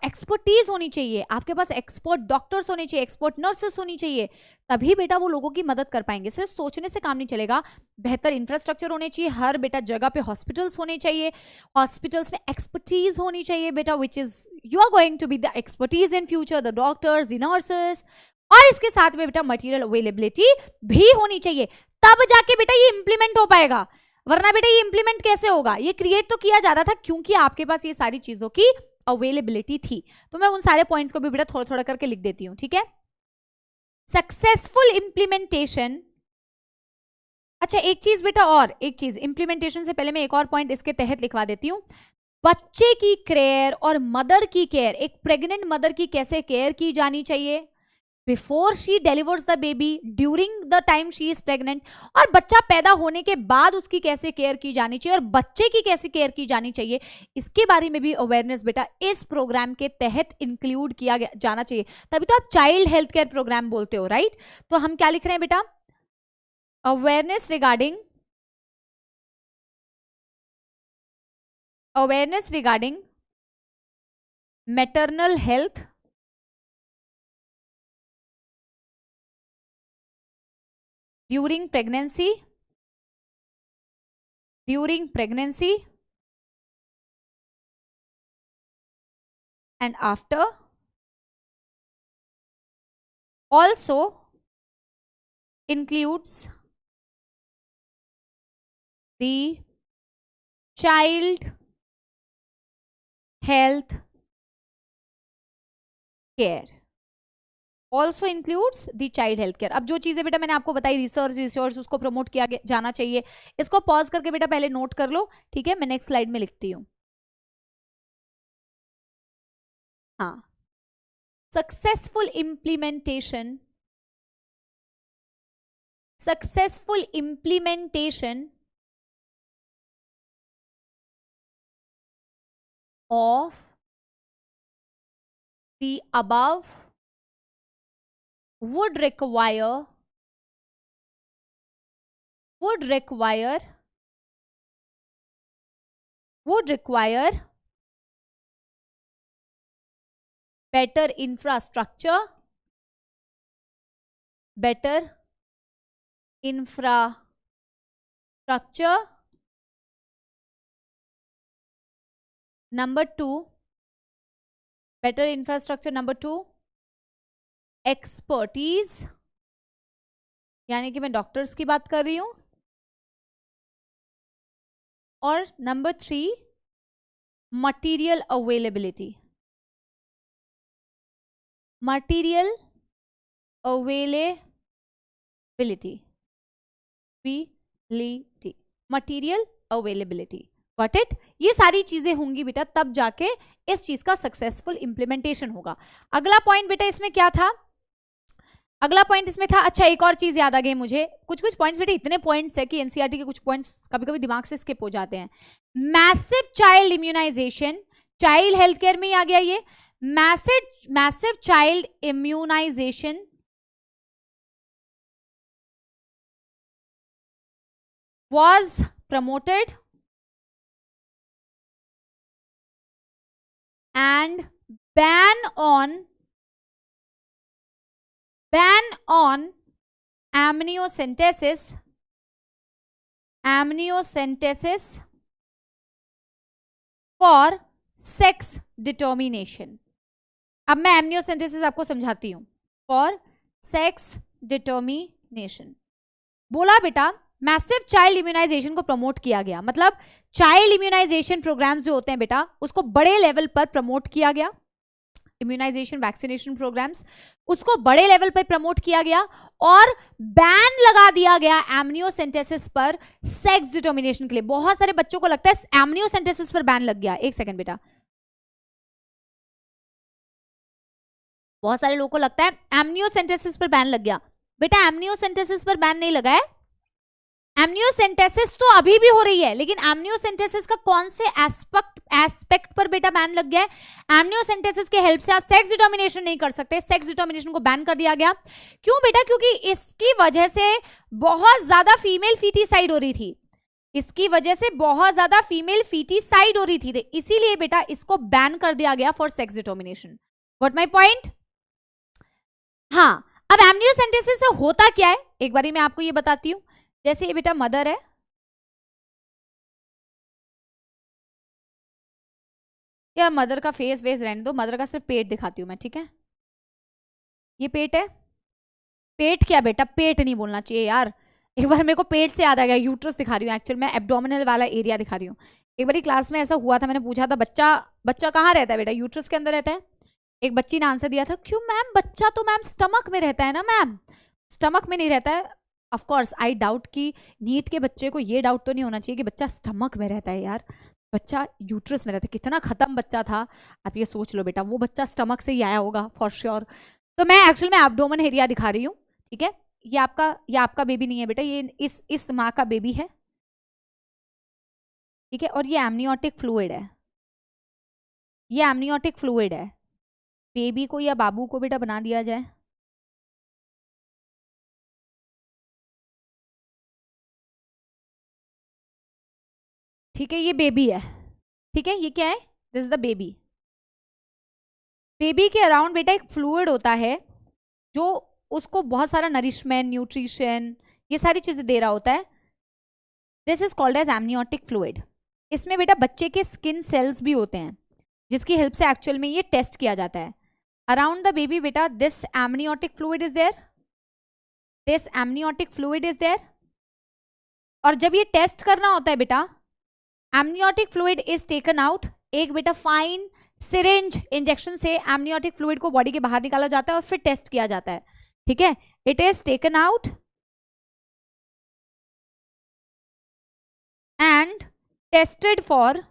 एक्सपर्टीज होनी चाहिए, आपके पास एक्सपर्ट डॉक्टर्स होने चाहिए, एक्सपर्ट नर्सेस होनी चाहिए, तभी बेटा वो लोगों की मदद कर पाएंगे। सिर्फ सोचने से काम नहीं चलेगा, बेहतर इंफ्रास्ट्रक्चर होने चाहिए, हर बेटा जगह पे हॉस्पिटल्स होने चाहिए, हॉस्पिटल्स में एक्सपर्टीज होनी चाहिए बेटा, which is you are going to be the expertise in future, the doctors, the nurses, और इसके साथ में बेटा मटेरियल अवेलेबिलिटी भी होनी चाहिए, तब जाके बेटा ये इंप्लीमेंट हो पाएगा। वरना बेटा ये इंप्लीमेंट कैसे होगा? ये क्रिएट तो किया जा रहा था क्योंकि आपके पास ये सारी चीजों की अवेलेबिलिटी थी। तो मैं उन सारे पॉइंट्स को भी बेटा थोड़ा थोड़ा करके लिख देती हूं, ठीक है। सक्सेसफुल इंप्लीमेंटेशन, अच्छा एक चीज बेटा, और एक चीज इंप्लीमेंटेशन से पहले मैं एक और पॉइंट इसके तहत लिखवा देती हूँ। बच्चे की केयर और मदर की केयर, एक प्रेग्नेंट मदर की कैसे केयर की जानी चाहिए before she delivers the baby, during the time she is pregnant, और बच्चा पैदा होने के बाद उसकी कैसे केयर की जानी चाहिए और बच्चे की कैसे केयर की जानी चाहिए, इसके बारे में भी अवेयरनेस बेटा इस प्रोग्राम के तहत इंक्लूड किया जाना चाहिए। तभी तो आप चाइल्ड हेल्थ केयर प्रोग्राम बोलते हो, राइट। तो हम क्या लिख रहे हैं बेटा, awareness regarding maternal health during pregnancy and after, also includes the child health care, also includes the child health care. अब जो चीजें बेटा मैंने आपको बताई, रिसर्च उसको प्रमोट किया जाना चाहिए, इसको पॉज करके बेटा पहले नोट कर लो, ठीक है। मैं नेक्स्ट स्लाइड में लिखती हूँ। हाँ, successful implementation of the above would require better infrastructure, number 2, better infrastructure, number 2 expertise, यानी कि मैं डॉक्टर्स की बात कर रही हूं, और number 3 material availability, got it. ये सारी चीजें होंगी बेटा, तब जाके इस चीज का सक्सेसफुल इंप्लीमेंटेशन होगा। अगला पॉइंट बेटा इसमें क्या था, अगला पॉइंट इसमें था, अच्छा एक और चीज याद आ गई मुझे, कुछ पॉइंट्स बेटा इतने पॉइंट्स है कि एनसीईआरटी के कुछ पॉइंट्स कभी कभी दिमाग से स्किप हो जाते हैं। Massive child immunization, child health care में ही आ गया ये, massive child immunization was promoted and ban on amniocentesis for sex determination. अब मैं एमनियोसेंटेसिस आपको समझाती हूँ। फॉर सेक्स डिटर्मिनेशन बोला बेटा, मैसिव चाइल्ड इम्यूनाइजेशन को प्रमोट किया गया, मतलब चाइल्ड इम्यूनाइजेशन प्रोग्राम्स जो होते हैं बेटा उसको बड़े लेवल पर प्रमोट किया गया। इम्यूनाइजेशन वैक्सीनेशन प्रोग्राम्स उसको बड़े लेवल पर प्रमोट किया गया और बैन लगा दिया गया एमनियोसेंटेसिस पर सेक्स डिटर्मिनेशन के लिए। बहुत सारे बच्चों को लगता है एमनियोसेंटेसिस पर बैन लग गया। एक सेकंड बेटा, बहुत सारे लोगों को लगता है एमनियोसेंटेसिस पर बैन लग गया। बेटा एमनियोसेंटेसिस पर बैन नहीं लगा है। एमनियोसेंटेसिस तो अभी भी हो रही है, लेकिन एमनियोसेंटेसिस का कौन से एस्पेक्ट पर बेटा बैन लग गया है? एमनियोसेंटेसिस के हेल्प से आप सेक्स डिटर्मिनेशन नहीं कर सकते, सेक्स डिटर्मिनेशन को बैन कर दिया गया। क्यों बेटा? क्योंकि इसकी वजह से बहुत ज्यादा फीमेल फीटिसाइड हो रही थी, इसकी वजह से बहुत ज्यादा फीमेल फीटिसाइड हो रही थी, इसीलिए बेटा इसको बैन कर दिया गया for sex determination. Got my point? हाँ, अब एमनियोसेंटेसिस से होता क्या है एक बारी मैं आपको ये बताती हूँ। जैसे ये बेटा मदर है, या मदर का फेस वेस रहने दो, मदर का सिर्फ पेट दिखाती हूं मैं, ठीक है? ये पेट है। पेट क्या बेटा? पेट नहीं बोलना चाहिए यार, एक बार मेरे को पेट से याद आ गया, यूट्रस दिखा रही हूँ, एक्चुअली मैं एब्डोमिनल वाला एरिया दिखा रही हूँ। एक बार क्लास में ऐसा हुआ था, मैंने पूछा था बच्चा कहाँ रहता है बेटा? यूट्रस के अंदर रहता है। एक बच्ची ने आंसर दिया था, क्यों मैम? बच्चा तो मैम स्टमक में रहता है ना मैम। स्टमक में नहीं रहता है। ऑफ कोर्स आई डाउट कि नीट के बच्चे को ये डाउट तो नहीं होना चाहिए कि बच्चा स्टमक में रहता है यार, बच्चा यूट्रस में रहता है। कितना खत्म बच्चा था, आप ये सोच लो बेटा, वो बच्चा स्टमक से ही आया होगा फॉर श्योर। तो मैं एक्चुअल में एब्डोमेन एरिया दिखा रही हूँ, ठीक है? ये आपका बेबी नहीं है बेटा, ये इस माँ का बेबी है, ठीक है? और ये एमनियोटिक फ्लूइड है, ये एमनियोटिक फ्लूइड है। बेबी को या बाबू को बेटा बना दिया जाए, ठीक है? ये बेबी है, ठीक है? ये क्या है? This is the baby. Baby के अराउंड बेटा एक फ्लूइड होता है जो उसको बहुत सारा नरिशमेंट, न्यूट्रिशन, ये सारी चीजें दे रहा होता है। This is called as amniotic fluid. इसमें बेटा बच्चे के स्किन सेल्स भी होते हैं जिसकी हेल्प से एक्चुअल में ये टेस्ट किया जाता है। अराउंड द बेबी बेटा this amniotic fluid is there, this amniotic fluid is there. और जब ये टेस्ट करना होता है बेटा, amniotic fluid is taken out. एक बेटा फाइन सिरिंज इंजेक्शन से एमनियोटिक फ्लूइड को बॉडी के बाहर निकाला जाता है और फिर टेस्ट किया जाता है, ठीक है? It is taken out and tested for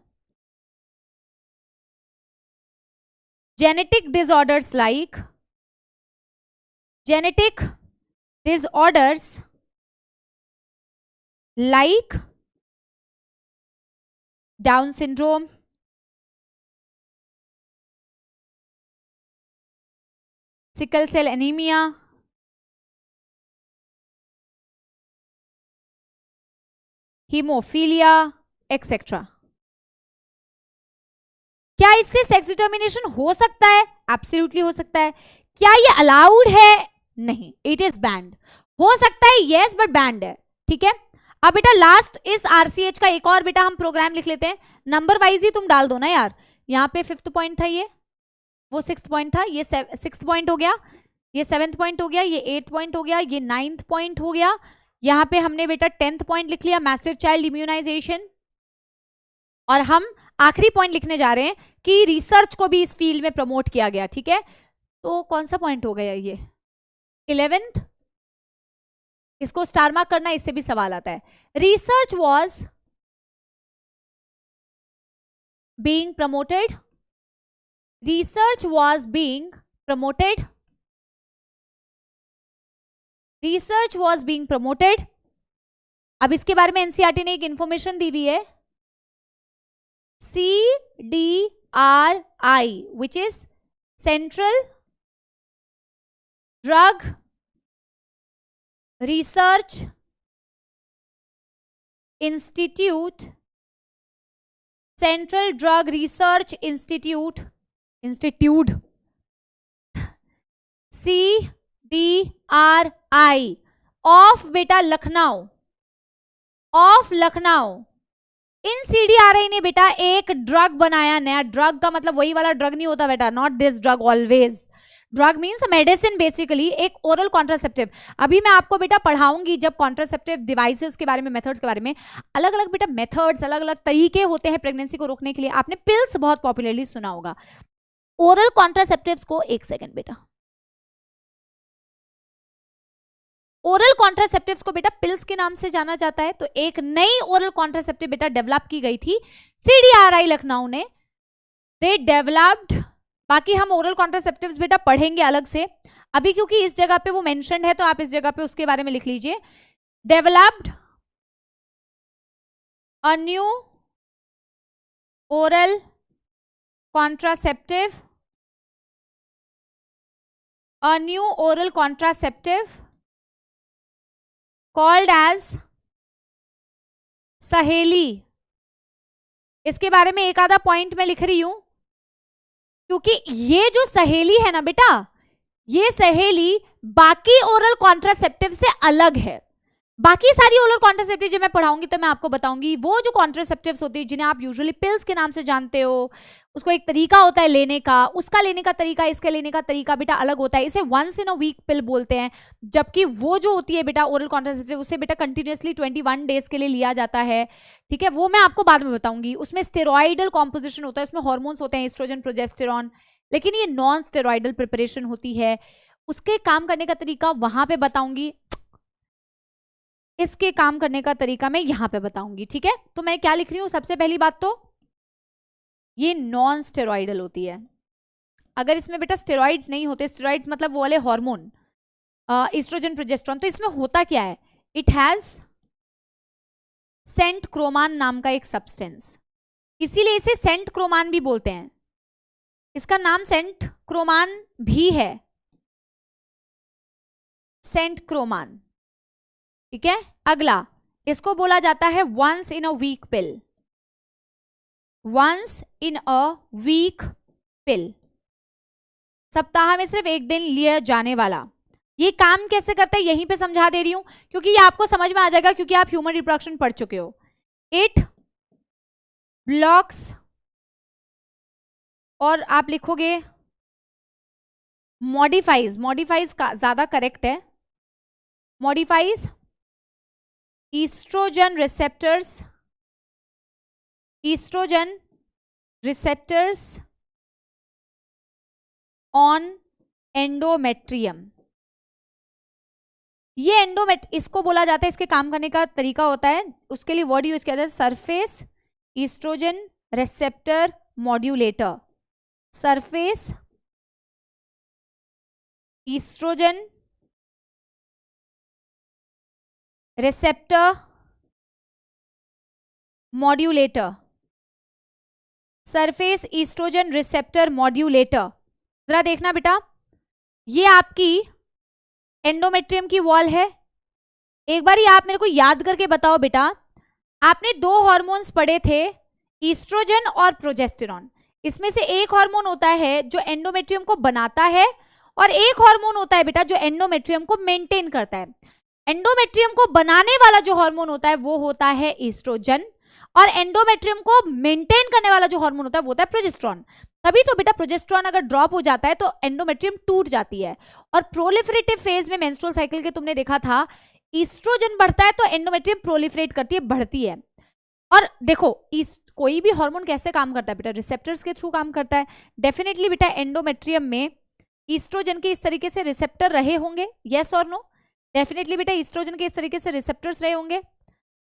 genetic disorders like Down syndrome, sickle cell anemia, hemophiliia, etc. क्या इससे सेक्स डिटर्मिनेशन हो सकता है? एब्सोल्युटली हो सकता है। क्या ये अलाउड है? नहीं, इट इज बैंड। हो सकता है यस, बट बैंड है, ठीक है? अब बेटा लास्ट इस आरसीएच का एक और बेटा हम प्रोग्राम लिख लेते हैं, नंबर वाइज ही तुम डाल दो ना यार। यहाँ पे 5th पॉइंट था, ये वो 6th पॉइंट था, ये 6th पॉइंट हो गया, ये 7th पॉइंट हो गया, ये 8th पॉइंट हो गया, ये 9th पॉइंट हो गया। यहाँ पे हमने बेटा 10th पॉइंट लिख लिया, मैसिव चाइल्ड इम्यूनाइजेशन। और हम आखिरी पॉइंट लिखने जा रहे हैं कि रिसर्च को भी इस फील्ड में प्रमोट किया गया, ठीक है? तो कौन सा पॉइंट हो गया ये? 11th। इसको स्टार मार्क करना, इससे भी सवाल आता है। Research was being promoted, research was being promoted, research was being promoted. अब इसके बारे में एनसीईआरटी ने एक इंफॉर्मेशन दी हुई है, CDRI, which is Central Drug Research Institute, Central Drug Research Institute, CDRI of बेटा लखनऊ, इन CDRI ने बेटा एक ड्रग बनाया नया। ड्रग का मतलब वही वाला ड्रग नहीं होता बेटा, not this drug always. Drug means medicine basically, एक ओरल कॉन्ट्रासेप्टिव। अभी मैं आपको बेटा पढ़ाऊंगी जब कॉन्ट्रासेप्टिव डिवाइसेस के बारे में, मेथड्स के बारे में, अलग अलग बेटा मेथड्स, अलग अलग तरीके होते हैं प्रेगनेंसी को रोकने के लिए। आपने पिल्स बहुत पॉपुलरली सुना होगा। ओरल कॉन्ट्रासेप्टिव्स को, एक सेकेंड बेटा, ओरल कॉन्ट्रासेप्टिव्स को बेटा पिल्स के नाम से जाना जाता है। तो एक नई ओरल कॉन्ट्रासेप्टिव बेटा डेवलप की गई थी CDRI लखनऊ ने, दे डेवलप्ड। बाकी हम ओरल कॉन्ट्रासेप्टिव्स बेटा पढ़ेंगे अलग से, अभी क्योंकि इस जगह पे वो मेंशन्ड है तो आप इस जगह पे उसके बारे में लिख लीजिए। Developed a new oral contraceptive, a new oral contraceptive called as Saheli. इसके बारे में एक आधा पॉइंट मैं लिख रही हूं क्योंकि ये जो सहेली है ना बेटा, ये सहेली बाकी ओरल कॉन्ट्रासेप्टिव से अलग है। बाकी सारी ओरल कॉन्ट्रासेप्टिव जो मैं पढ़ाऊंगी तो मैं आपको बताऊंगी वो जो कॉन्ट्रासेप्टिव्स होती है जिन्हें आप यूजुअली पिल्स के नाम से जानते हो, उसको एक तरीका होता है लेने का, उसका लेने का तरीका, इसके लेने का तरीका बेटा अलग होता है। इसे वंस इन अ वीक पिल बोलते हैं, जबकि वो जो होती है बेटा ओरल कॉन्ट्रासेप्टिव उसे बेटा कंटिन्यूअसली 21 डेज के लिए लिया जाता है। ठीक है, वो मैं आपको बाद में बताऊंगी। उसमें स्टेरॉइडल कॉम्पोजिशन होता है, उसमें हॉर्मोन्स होते हैं एस्ट्रोजन, प्रोजेस्टेरॉन, लेकिन ये नॉन स्टेरॉइडल प्रिपरेशन होती है। उसके काम करने का तरीका वहां पे बताऊंगी, इसके काम करने का तरीका मैं यहां पे बताऊंगी। ठीक है, तो मैं क्या लिख रही हूं, सबसे पहली बात तो ये नॉन स्टेरॉइडल होती है। अगर इसमें बेटा स्टेरॉइड्स नहीं होते, स्टेरॉइड्स मतलब वो वाले हार्मोन एस्ट्रोजन, प्रोजेस्टेरॉन, तो इसमें होता क्या है, इट हैज सेंट क्रोमान नाम का एक सब्सटेंस, इसीलिए इसे सेंट क्रोमान भी बोलते हैं। इसका नाम सेंट क्रोमान भी है, सेंट क्रोमान। ठीक है, अगला इसको बोला जाता है once in a week pill, once in a week pill, सप्ताह में सिर्फ एक दिन लिया जाने वाला। ये काम कैसे करता है यहीं पे समझा दे रही हूं क्योंकि ये आपको समझ में आ जाएगा, क्योंकि आप ह्यूमन रिप्रोडक्शन पढ़ चुके हो। इट ब्लॉक्स, और आप लिखोगे मॉडिफाइज, मॉडिफाइज का ज्यादा करेक्ट है, modifies estrogen receptors, estrogen receptors on endometrium. ये इसको बोला जाता है, इसके काम करने का तरीका होता है, उसके लिए वर्ड यूज किया जाता है surface estrogen receptor modulator, surface estrogen receptor modulator, surface estrogen receptor modulator. जरा देखना बेटा, ये आपकी एंडोमेट्रियम की वॉल है। एक बार आप मेरे को याद करके बताओ बेटा, आपने दो हार्मोन्स पढ़े थे, ईस्ट्रोजन और प्रोजेस्टेरॉन। इसमें से एक हार्मोन होता है जो एंडोमेट्रियम को बनाता है और एक हार्मोन होता है बेटा जो एंडोमेट्रियम को मेंटेन करता है। एंडोमेट्रियम को बनाने वाला जो हार्मोन होता है वो होता है ईस्ट्रोजन, और एंडोमेट्रियम को मेंटेन करने वाला जो हार्मोन होता है वो होता है प्रोजेस्टेरॉन। तभी तो बेटा प्रोजेस्टेरॉन अगर ड्रॉप हो जाता है तो एंडोमेट्रियम टूट जाती है। और प्रोलिफरेटिव फेज में मेंस्ट्रुअल साइकिल के तुमने देखा था, ईस्ट्रोजन बढ़ता है तो एंडोमेट्रियम प्रोलिफरेट करती है, बढ़ती है। और देखो कोई भी हार्मोन कैसे काम करता है बेटा, रिसेप्टर्स के थ्रू काम करता है। डेफिनेटली बेटा एंडोमेट्रियम में ईस्ट्रोजन के इस तरीके से रिसेप्टर रहे होंगे, यस और नो? डेफिनेटली बेटा ईस्ट्रोजन के इस तरीके से रिसेप्टर्स रहे होंगे।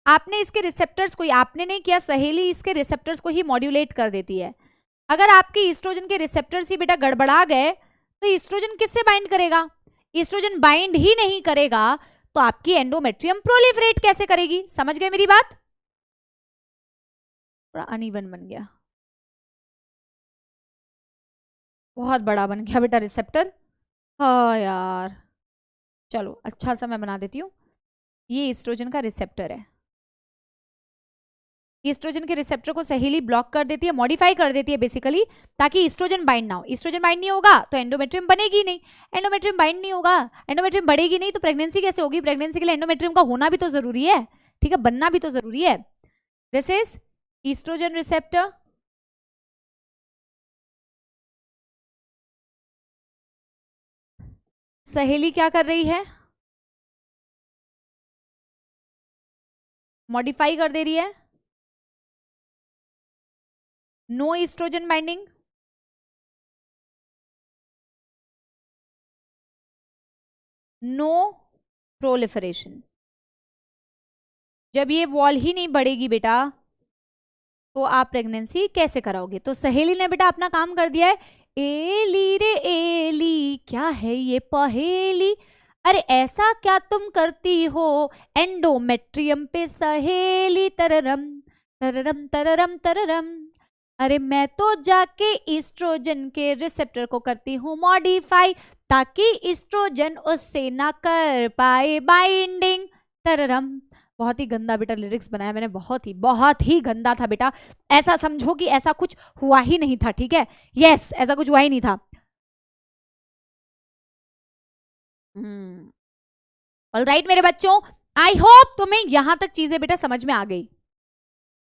आपने इसके रिसेप्टर्स को, आपने नहीं किया, सहेली इसके रिसेप्टर्स को ही मॉड्यूलेट कर देती है। अगर आपके ईस्ट्रोजन के रिसेप्टर्स ही बेटा गड़बड़ा गए तो ईस्ट्रोजन किससे बाइंड करेगा? ईस्ट्रोजन बाइंड ही नहीं करेगा तो आपकी एंडोमेट्रियम प्रोलिफरेट कैसे करेगी? समझ गए मेरी बात? थोड़ा अनइवन बन गया, बहुत बड़ा बन गया बेटा रिसेप्टर। हाँ यार, चलो अच्छा सा मैं बना देती हूँ। ये ईस्ट्रोजन का रिसेप्टर है, ईस्ट्रोजन के रिसेप्टर को सहेली ब्लॉक कर देती है, मॉडिफाई कर देती है बेसिकली, ताकि ईस्ट्रोजन बाइंड ना हो। ईस्ट्रोजन बाइंड नहीं होगा तो एंडोमेट्रियम बनेगी नहीं, एंडोमेट्रियम बाइंड नहीं होगा, एंडोमेट्रियम बढ़ेगी नहीं तो प्रेगनेंसी कैसे होगी? प्रेगनेंसी के लिए एंडोमेट्रियम का होना भी तो जरूरी है, ठीक है, बनना भी तो जरूरी है। दिस इज ईस्ट्रोजन रिसेप्टर, सहेली क्या कर रही है? मॉडिफाई कर दे रही है। No estrogen binding, no proliferation. जब ये वॉल ही नहीं बढ़ेगी बेटा तो आप प्रेगनेंसी कैसे कराओगे? तो सहेली ने बेटा अपना काम कर दिया है। एली रे एली, क्या है ये पहेली, अरे ऐसा क्या तुम करती हो एंडोमेट्रियम पे सहेली, तररम तररम तररम तररम। अरे मैं तो जाके ईस्ट्रोजन के रिसेप्टर को करती हूँ मॉडिफाई, ताकि ईस्ट्रोजन उससे ना कर पाए बाइंडिंग, तररम। बहुत ही गंदा बेटा लिरिक्स बनाया मैंने, बहुत ही गंदा था बेटा। ऐसा समझो कि ऐसा कुछ हुआ ही नहीं था, ठीक है? यस, ऐसा कुछ हुआ ही नहीं था। ऑलराइट मेरे बच्चों, आई होप तुम्हें यहां तक चीजें बेटा समझ में आ गई।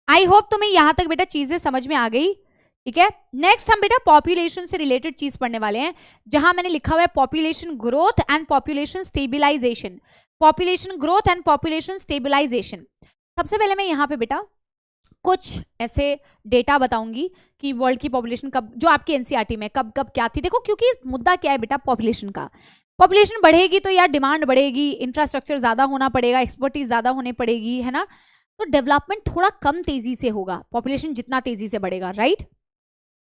आई होप तुम्हें यहां तक बेटा चीजें समझ में आ गई, ठीक है? नेक्स्ट हम बेटा पॉपुलेशन से रिलेटेड चीज पढ़ने वाले हैं, जहां मैंने लिखा हुआ है population growth and population stabilisation. Population growth and population stabilisation. सबसे पहले मैं यहाँ पे बेटा कुछ ऐसे डेटा बताऊंगी कि वर्ल्ड की पॉपुलेशन कब, जो आपकी एनसीईआरटी में कब कब क्या थी। देखो क्योंकि मुद्दा क्या है बेटा पॉपुलेशन का, पॉपुलेशन बढ़ेगी तो यार डिमांड बढ़ेगी, इंफ्रास्ट्रक्चर ज्यादा होना पड़ेगा, एक्सपर्टीज ज्यादा होने पड़ेगी, है ना? तो डेवलपमेंट थोड़ा कम तेजी से होगा, पॉपुलेशन जितना तेजी से बढ़ेगा, राइट?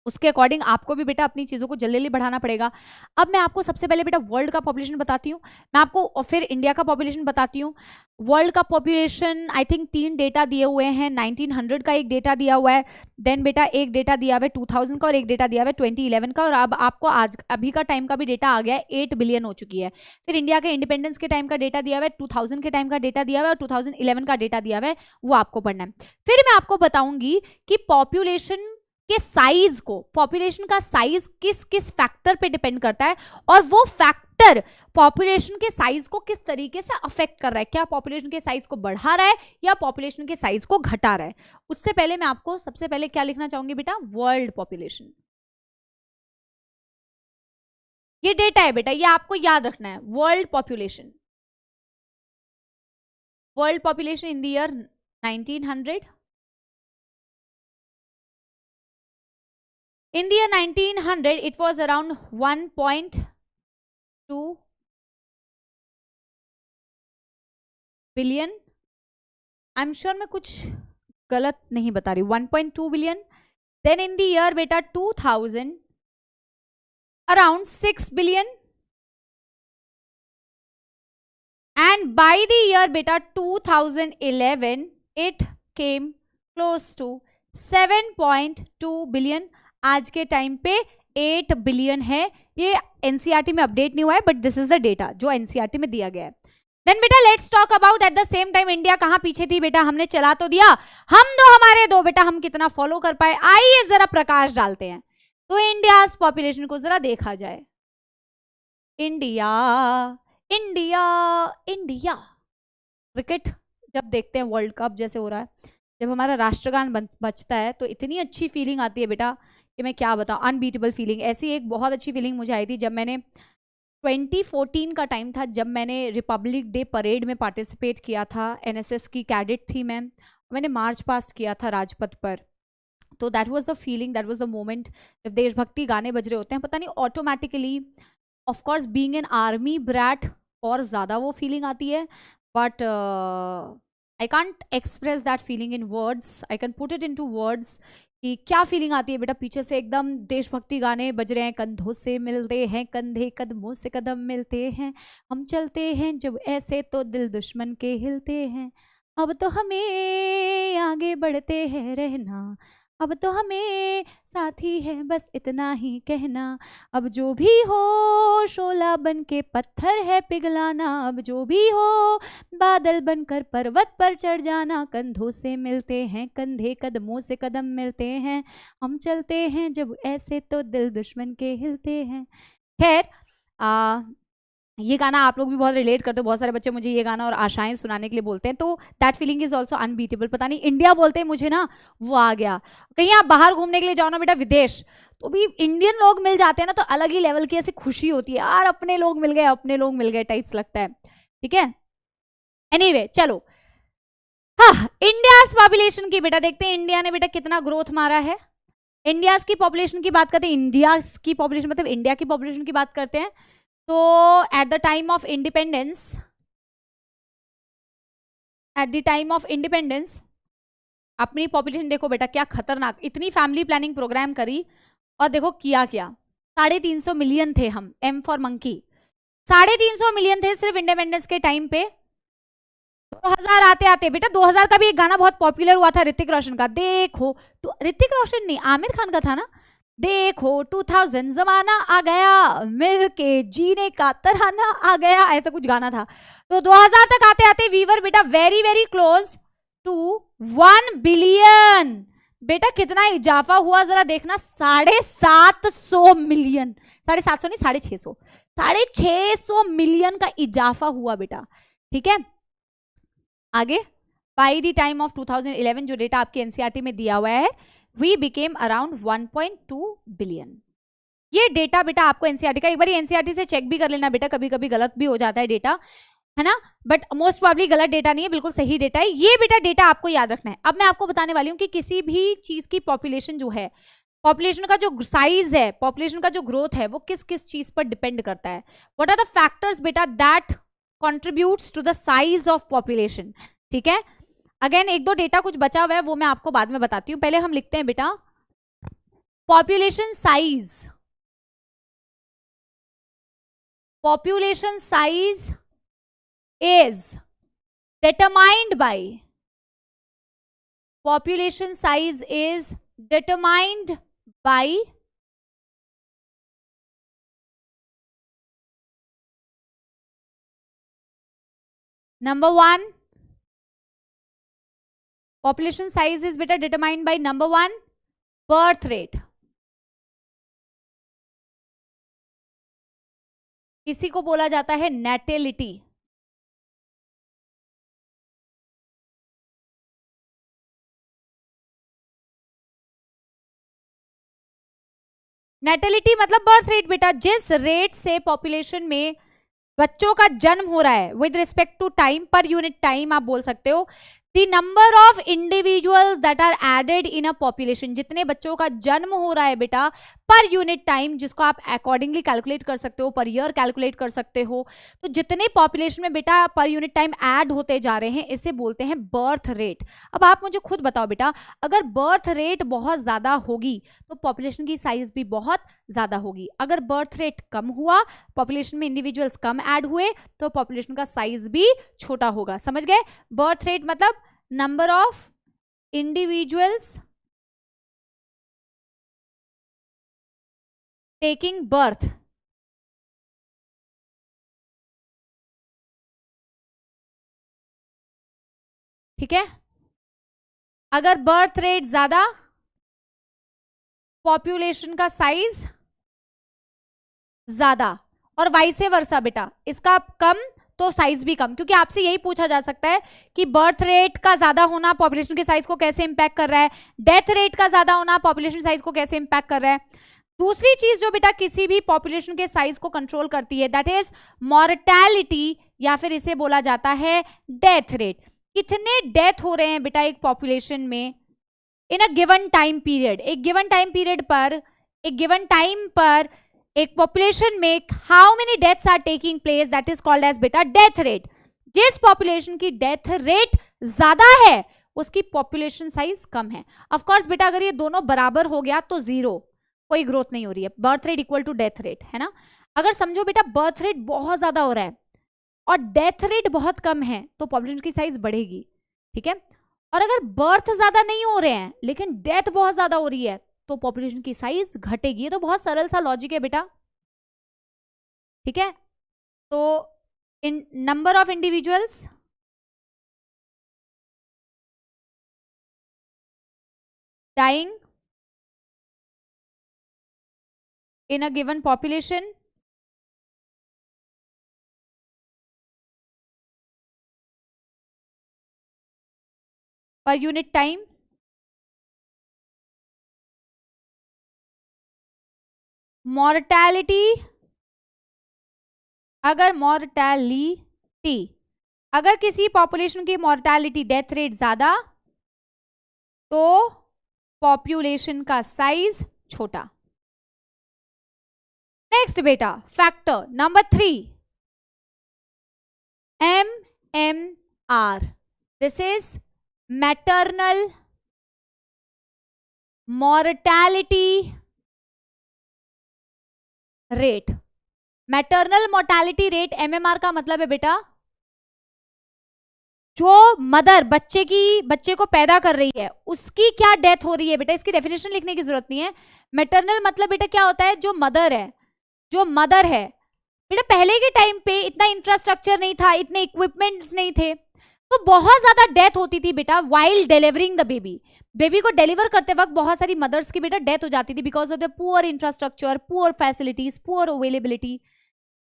उसके अकॉर्डिंग आपको भी बेटा अपनी चीजों को जल्दी बढ़ाना पड़ेगा। अब मैं आपको सबसे पहले बेटा वर्ल्ड का पॉपुलेशन बताती हूँ, मैं आपको, और फिर इंडिया का पॉपुलेशन बताती हूँ। वर्ल्ड का पॉपुलेशन आई थिंक 3 डेटा दिए हुए हैं। 1900 का एक डेटा दिया हुआ है, देन बेटा एक डेटा दिया हुआ है 2000 का, और एक डेटा दिया हुआ है 2011 का, और अब आपको आज अभी का टाइम का भी डेटा आ गया है, 8 बिलियन हो चुकी है। फिर इंडिया के इंडिपेंडेंस के टाइम का डेटा दिया हुआ है, 2000 के टाइम का डेटा दिया हुआ है, और 2011 का डेटा दिया हुआ है, वो आपको पढ़ना है। फिर मैं आपको बताऊंगी कि पॉपुलेशन के साइज को, पॉपुलेशन का साइज किस किस फैक्टर पे डिपेंड करता है, और वो फैक्टर पॉपुलेशन के साइज को किस तरीके से अफेक्ट कर रहा है, क्या पॉपुलेशन के साइज को बढ़ा रहा है या पॉपुलेशन के साइज को घटा रहा है। उससे पहले मैं आपको सबसे पहले क्या लिखना चाहूंगी बेटा, वर्ल्ड पॉपुलेशन। ये डेटा है बेटा, ये आपको याद रखना है, world population. World population in the year 1900, in the year 1900 it was around 1.2 billion. I am sure मैं कुछ गलत नहीं बता रही, 1.2 billion. Then in the year बेटा 2000 around 6 billion, and by the year बेटा 2011 it came close to 7.2 billion. आज के टाइम पे 8 बिलियन है। ये एनसीईआरटी में अपडेट नहीं हुआ है, but this is the data जो एनसीईआरटी में दिया गया है। देन बेटा let's talk about at the same time India कहां पीछे थी बेटा, हमने चला तो दिया, हम दो हमारे दो बेटा, हम कितना फॉलो कर पाए, आइए जरा प्रकाश डालते हैं। तो इंडिया पॉपुलेशन को जरा देखा जाए। India India India. क्रिकेट जब देखते हैं, वर्ल्ड कप जैसे हो रहा है, जब हमारा राष्ट्रगान बजता है तो इतनी अच्छी फीलिंग आती है बेटा कि मैं क्या बताऊं, अनबीटेबल फीलिंग। ऐसी एक बहुत अच्छी फीलिंग मुझे आई थी जब मैंने 2014 का टाइम था, जब मैंने रिपब्लिक डे परेड में पार्टिसिपेट किया था। एनएसएस की कैडेट थी मैंने मार्च पास्ट किया था राजपथ पर। तो that was the feeling, that was the moment. जब देशभक्ति गाने बज रहे होते हैं, पता नहीं automatically, of course being an army brat और ज़्यादा वो फीलिंग आती है, but I can't express that feeling in words, I can put it into words कि क्या फीलिंग आती है बेटा। पीछे से एकदम देशभक्ति गाने बज रहे हैं, कंधों से मिलते हैं कंधे, कदमों से कदम मिलते हैं, हम चलते हैं जब ऐसे तो दिल दुश्मन के हिलते हैं, अब तो हमें आगे बढ़ते हैं रहना, अब तो हमें साथी है बस इतना ही कहना, अब जो भी हो शोला बन के पत्थर है पिघलाना, अब जो भी हो बादल बनकर पर्वत पर चढ़ जाना, कंधों से मिलते हैं कंधे, कदमों से कदम मिलते हैं, हम चलते हैं जब ऐसे तो दिल दुश्मन के हिलते हैं। खैर ये गाना आप लोग भी बहुत रिलेट करते हो, बहुत सारे बच्चे मुझे ये गाना और आशाएं सुनाने के लिए बोलते हैं, तो that feeling is also unbeatable. पता नहीं इंडिया बोलते हैं मुझे ना वो आ गया। कहीं आप बाहर घूमने के लिए जाओ ना बेटा विदेश, तो भी इंडियन लोग मिल जाते हैं ना, तो अलग ही लेवल की ऐसी खुशी होती है यार, अपने लोग मिल गए, अपने लोग मिल गए टाइप्स लगता है। ठीक है, एनीवे चलो। हाँ, इंडिया पॉपुलेशन की बेटा देखते हैं, इंडिया ने बेटा कितना ग्रोथ मारा है। इंडिया की पॉपुलेशन की बात करते हैं, इंडिया की पॉपुलेशन मतलब इंडिया की पॉपुलेशन की बात करते हैं, तो at the time of independence, at the time of independence अपनी पॉपुलेशन देखो बेटा क्या खतरनाक, इतनी फैमिली प्लानिंग प्रोग्राम करी और देखो किया क्या, 350 मिलियन थे हम, एम फॉर मंकी, 350 मिलियन थे सिर्फ इंडिपेंडेंस के टाइम पे। 2000 आते आते बेटा, 2000 का भी एक गाना बहुत पॉपुलर हुआ था ऋतिक रोशन का, देखो ऋतिक रोशन नहीं आमिर खान का था ना, देखो 2000 जमाना आ गया, मिल के जीने का तराना आ गया, ऐसा कुछ गाना था। तो 2000 तक आते आते वी वर बेटा very very close to 1 billion. बेटा कितना इजाफा हुआ जरा देखना, 750 मिलियन, 750 नहीं 650, 650 मिलियन का इजाफा हुआ बेटा। ठीक है, आगे बाई द टाइम ऑफ 2011 जो डेटा आपके एनसीईआरटी में दिया हुआ है, वी बिकेम अराउंड 1.2 बिलियन। ये डेटा बेटा आपको एनसीईआरटी का, एक बार एनसीईआरटी से चेक भी कर लेना बेटा, कभी कभी गलत भी हो जाता है डेटा, है ना, बट मोस्ट प्रॉब्ली गलत डेटा नहीं है, बिल्कुल सही डेटा है ये बेटा, डेटा आपको याद रखना है। अब मैं आपको बताने वाली हूँ कि किसी भी चीज की पॉपुलेशन जो है, पॉपुलेशन का जो साइज है, पॉपुलेशन का जो ग्रोथ है, वो किस किस चीज पर डिपेंड करता है। व्हाट आर द फैक्टर्स बेटा that contributes to the size of population. ठीक है, अगेन एक दो डेटा कुछ बचा हुआ है वो मैं आपको बाद में बताती हूँ, पहले हम लिखते हैं बेटा population size. Population size is determined by, population size is determined by number 1, population size is beta determined by number 1 birth rate, इसी को बोला जाता है natality। नेटेलिटी मतलब बर्थ रेट बेटा, जिस रेट से पॉपुलेशन में बच्चों का जन्म हो रहा है with respect to time, per unit time आप बोल सकते हो, the number of individuals that are added in a population, जितने बच्चों का जन्म हो रहा है बेटा पर यूनिट टाइम, जिसको आप अकॉर्डिंगली कैलकुलेट कर सकते हो, पर ईयर कैलकुलेट कर सकते हो, तो जितने पॉपुलेशन में बेटा पर यूनिट टाइम ऐड होते जा रहे हैं, इसे बोलते हैं बर्थ रेट। अब आप मुझे खुद बताओ बेटा, अगर बर्थ रेट बहुत ज्यादा होगी तो पॉपुलेशन की साइज भी बहुत ज्यादा होगी, अगर बर्थ रेट कम हुआ, पॉपुलेशन में इंडिविजुअल्स कम ऐड हुए, तो पॉपुलेशन का साइज भी छोटा होगा। समझ गए? बर्थ रेट मतलब number of individuals taking birth, ठीक है, अगर बर्थ रेट ज्यादा, पॉपुलेशन का साइज ज्यादा, और वाइसे वर्सा बेटा, इसका कम तो साइज भी कम, क्योंकि आपसे यही पूछा जा सकता है कि बर्थ रेट का ज्यादा होना पॉपुलेशन के साइज को कैसे इंपैक्ट कर रहा है, डेथ रेट का ज्यादा होना पॉपुलेशन साइज को कैसे इंपैक्ट कर रहा है। दूसरी चीज जो बेटा किसी भी पॉपुलेशन के साइज को कंट्रोल करती है, दैट इज मॉर्टैलिटी, या फिर इसे बोला जाता है डेथ रेट। कितने डेथ हो रहे हैं बेटा एक पॉपुलेशन में in a given time period, एक गिवन टाइम पीरियड पर, एक गिवन टाइम पर एक पॉपुलेशन में how many deaths are taking place, that is called as बेटा डेथ रेट। जिस पॉपुलेशन की डेथ रेट ज्यादा है उसकी पॉपुलेशन साइज कम है। ऑफ कोर्स बेटा अगर ये दोनों बराबर हो गया तो जीरो, कोई ग्रोथ नहीं हो रही है, birth rate equal to death rate, है ना। अगर समझो बेटा बर्थ रेट बहुत ज्यादा हो रहा है और डेथ रेट बहुत कम है तो पॉपुलेशन की साइज बढ़ेगी, ठीक है। और अगर बर्थ ज्यादा नहीं हो रहे हैं लेकिन डेथ बहुत ज्यादा हो रही है तो पॉपुलेशन की साइज घटेगी। ये तो बहुत सरल सा लॉजिक है बेटा, ठीक है। तो इन number of individuals dying in a given population per unit time, mortality, अगर किसी पॉपुलेशन की मॉर्टैलिटी डेथ रेट ज्यादा तो पॉपुलेशन का साइज छोटा। नेक्स्ट बेटा factor number 3, MMR, this is maternal mortality rate. Maternal mortality rate MMR का मतलब है बेटा जो मदर बच्चे को पैदा कर रही है उसकी क्या डेथ हो रही है। बेटा इसकी डेफिनेशन लिखने की जरूरत नहीं है। मैटरनल मतलब बेटा क्या होता है, जो मदर है बेटा पहले के टाइम पे इतना इंफ्रास्ट्रक्चर नहीं था, इतने इक्विपमेंट्स नहीं थे, तो बहुत ज्यादा डेथ होती थी बेटा वाइल डिलीवरिंग द बेबी को डिलीवर करते वक्त बहुत सारी मदर्स की बेटा डेथ हो जाती थी because of the poor infrastructure, poor facilities, poor availability.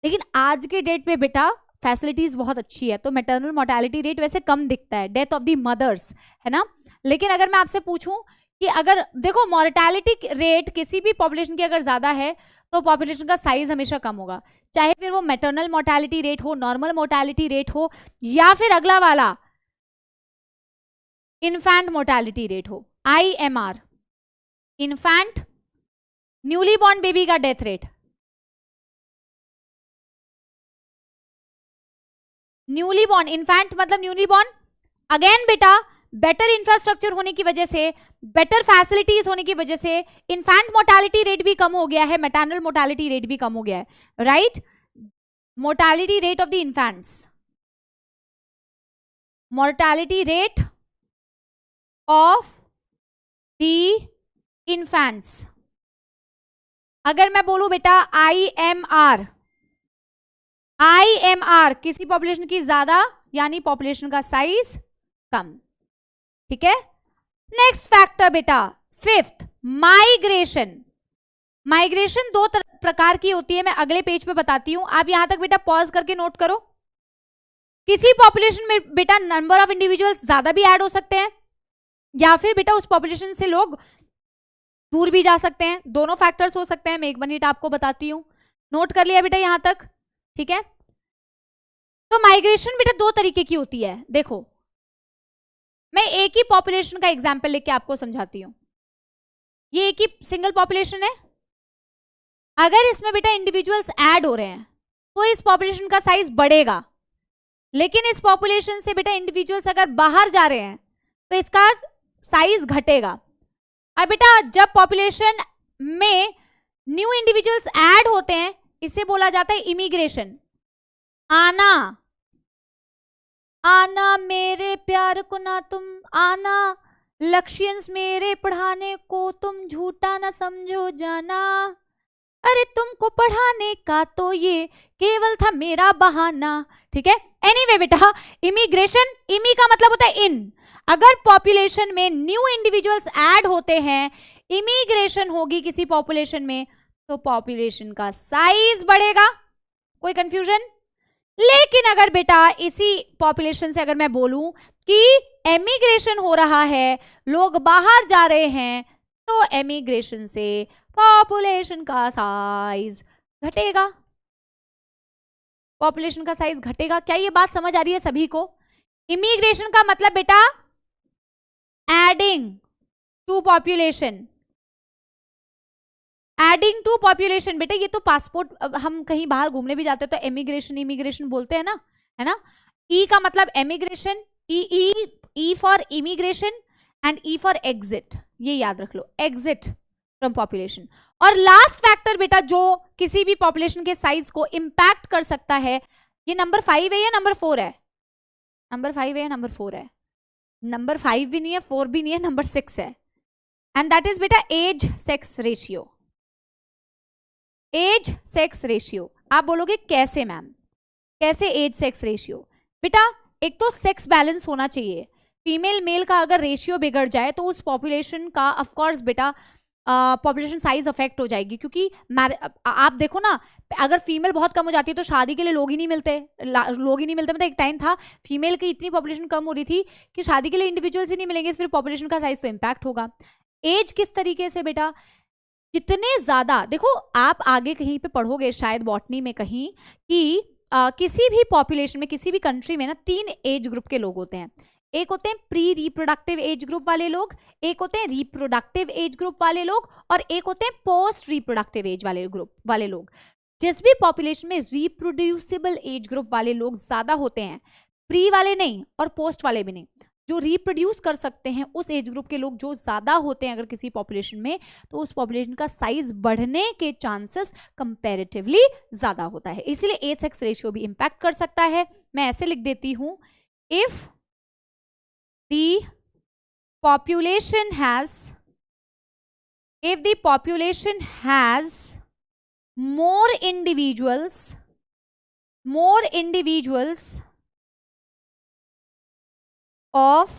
लेकिन आज के डेट में बेटा फैसिलिटीज बहुत अच्छी है तो मैटरनल मोर्टालिटी रेट वैसे कम दिखता है, डेथ ऑफ द मदर्स, है ना। लेकिन अगर मैं आपसे पूछूं कि अगर देखो मॉर्टालिटी रेट किसी भी पॉपुलेशन की अगर ज्यादा है तो पॉपुलेशन का साइज हमेशा कम होगा, चाहे फिर वो मैटरनल मोर्टालिटी रेट हो, नॉर्मल मोर्टालिटी रेट हो, या फिर अगला वाला इन्फेंट मोर्टालिटी रेट हो, IMR, infant newly born baby का death rate. Newly born, infant मतलब न्यूली बॉर्न, अगेन बेटा बेटर इंफ्रास्ट्रक्चर होने की वजह से, बेटर फैसिलिटीज होने की वजह से इन्फेंट मोर्टालिटी रेट भी कम हो गया है, मैटरनल मोर्टालिटी रेट भी कम हो गया है, right. Mortality rate of the infants, mortality rate of the infants, अगर मैं बोलूं बेटा IMR किसी पॉपुलेशन की ज्यादा यानी पॉपुलेशन का साइज कम, ठीक है। नेक्स्ट फैक्टर बेटा 5th, माइग्रेशन दो प्रकार की होती है, मैं अगले पेज पे बताती हूं, आप यहां तक बेटा पॉज करके नोट करो। किसी पॉपुलेशन में बेटा नंबर ऑफ इंडिविजुअल्स ज्यादा भी ऐड हो सकते हैं या फिर बेटा उस पॉपुलेशन से लोग दूर भी जा सकते हैं, दोनों फैक्टर्स हो सकते हैं। मैं 1 मिनट आपको बताती हूं, नोट कर लिया बेटा यहां तक, ठीक है। तो माइग्रेशन बेटा 2 तरीके की होती है। देखो मैं एक ही पॉपुलेशन का एग्जांपल लेके आपको समझाती हूं, ये एक ही सिंगल पॉपुलेशन है, अगर इसमें बेटा इंडिविजुअल्स ऐड हो रहे हैं तो इस पॉपुलेशन का साइज बढ़ेगा, लेकिन इस पॉपुलेशन से बेटा इंडिविजुअल्स अगर बाहर जा रहे हैं तो इसका साइज घटेगा। अब बेटा जब पॉपुलेशन में न्यू इंडिविजुअल्स ऐड होते हैं इसे बोला जाता है इमिग्रेशन, आना मेरे प्यार को ना तुम आना, लक्ष्यंस मेरे पढ़ाने को तुम झूठा ना समझो जाना, अरे तुमको पढ़ाने का तो ये केवल था मेरा बहाना, ठीक है। एनीवे बेटा इमिग्रेशन, इमी का मतलब होता है इन, अगर पॉपुलेशन में न्यू इंडिविजुअल्स ऐड होते हैं, इमिग्रेशन होगी किसी पॉपुलेशन में तो पॉपुलेशन का साइज बढ़ेगा, कोई कंफ्यूजन। लेकिन अगर बेटा इसी पॉपुलेशन से अगर मैं बोलूं कि एमिग्रेशन हो रहा है, लोग बाहर जा रहे हैं, तो एमिग्रेशन से पॉपुलेशन का साइज घटेगा, पॉपुलेशन का साइज घटेगा। क्या ये बात समझ आ रही है सभी को? इमिग्रेशन का मतलब बेटा adding to population, adding to population. बेटा ये तो पासपोर्ट, हम कहीं बाहर घूमने भी जाते हैं तो एमिग्रेशन इमिग्रेशन बोलते हैं ना, है ना। ई का मतलब emigration, E for immigration and E for exit, ये याद रख लो, एग्जिट फ्रॉम पॉपुलेशन। और लास्ट फैक्टर बेटा जो किसी भी पॉपुलेशन के साइज को इंपैक्ट कर सकता है, ये नंबर 5 है या नंबर 4 है? नंबर 5 है या नंबर 4 है? नंबर 5 भी नहीं है, 4 भी नहीं है, नंबर 6 है, एंड दैट इज बेटा as sex ratio. As sex ratio, आप बोलोगे कैसे मैम, कैसे एज सेक्स रेशियो? बेटा एक तो सेक्स बैलेंस होना चाहिए, फीमेल मेल का अगर रेशियो बिगड़ जाए तो उस पॉपुलेशन का ऑफ कोर्स बेटा पॉपुलेशन साइज अफेक्ट हो जाएगी, क्योंकि आप देखो ना, अगर फीमेल बहुत कम हो जाती है तो शादी के लिए लोग ही नहीं मिलते, मतलब एक टाइम था फीमेल की इतनी पॉपुलेशन कम हो रही थी कि शादी के लिए इंडिविजुअल्स ही नहीं मिलेंगे, फिर पॉपुलेशन का साइज तो इम्पैक्ट होगा। एज किस तरीके से बेटा, कितने ज्यादा, देखो आप आगे कहीं पे पढ़ोगे शायद बॉटनी में कहीं कि किसी भी पॉपुलेशन में, किसी भी कंट्री में ना 3 एज ग्रुप के लोग होते हैं। एक होते हैं प्री रिप्रोडक्टिव एज ग्रुप वाले लोग, एक होते हैं रिप्रोडक्टिव एज ग्रुप वाले लोग, और एक होते हैं पोस्ट रिप्रोडक्टिव एज वाले ग्रुप वाले लोग। जिस भी पॉपुलेशन में रिप्रोड्यूसिबल एज ग्रुप वाले लोग ज्यादा होते हैं, प्री वाले नहीं और पोस्ट वाले भी नहीं, जो रिप्रोड्यूस कर सकते हैं उस एज ग्रुप के लोग जो ज्यादा होते हैं अगर किसी पॉपुलेशन में, तो उस पॉपुलेशन का साइज बढ़ने के चांसेस कंपैरेटिवली ज्यादा होता है। इसलिए एज सेक्स रेशियो भी इंपैक्ट कर सकता है। मैं ऐसे लिख देती हूं, if the population has more individuals of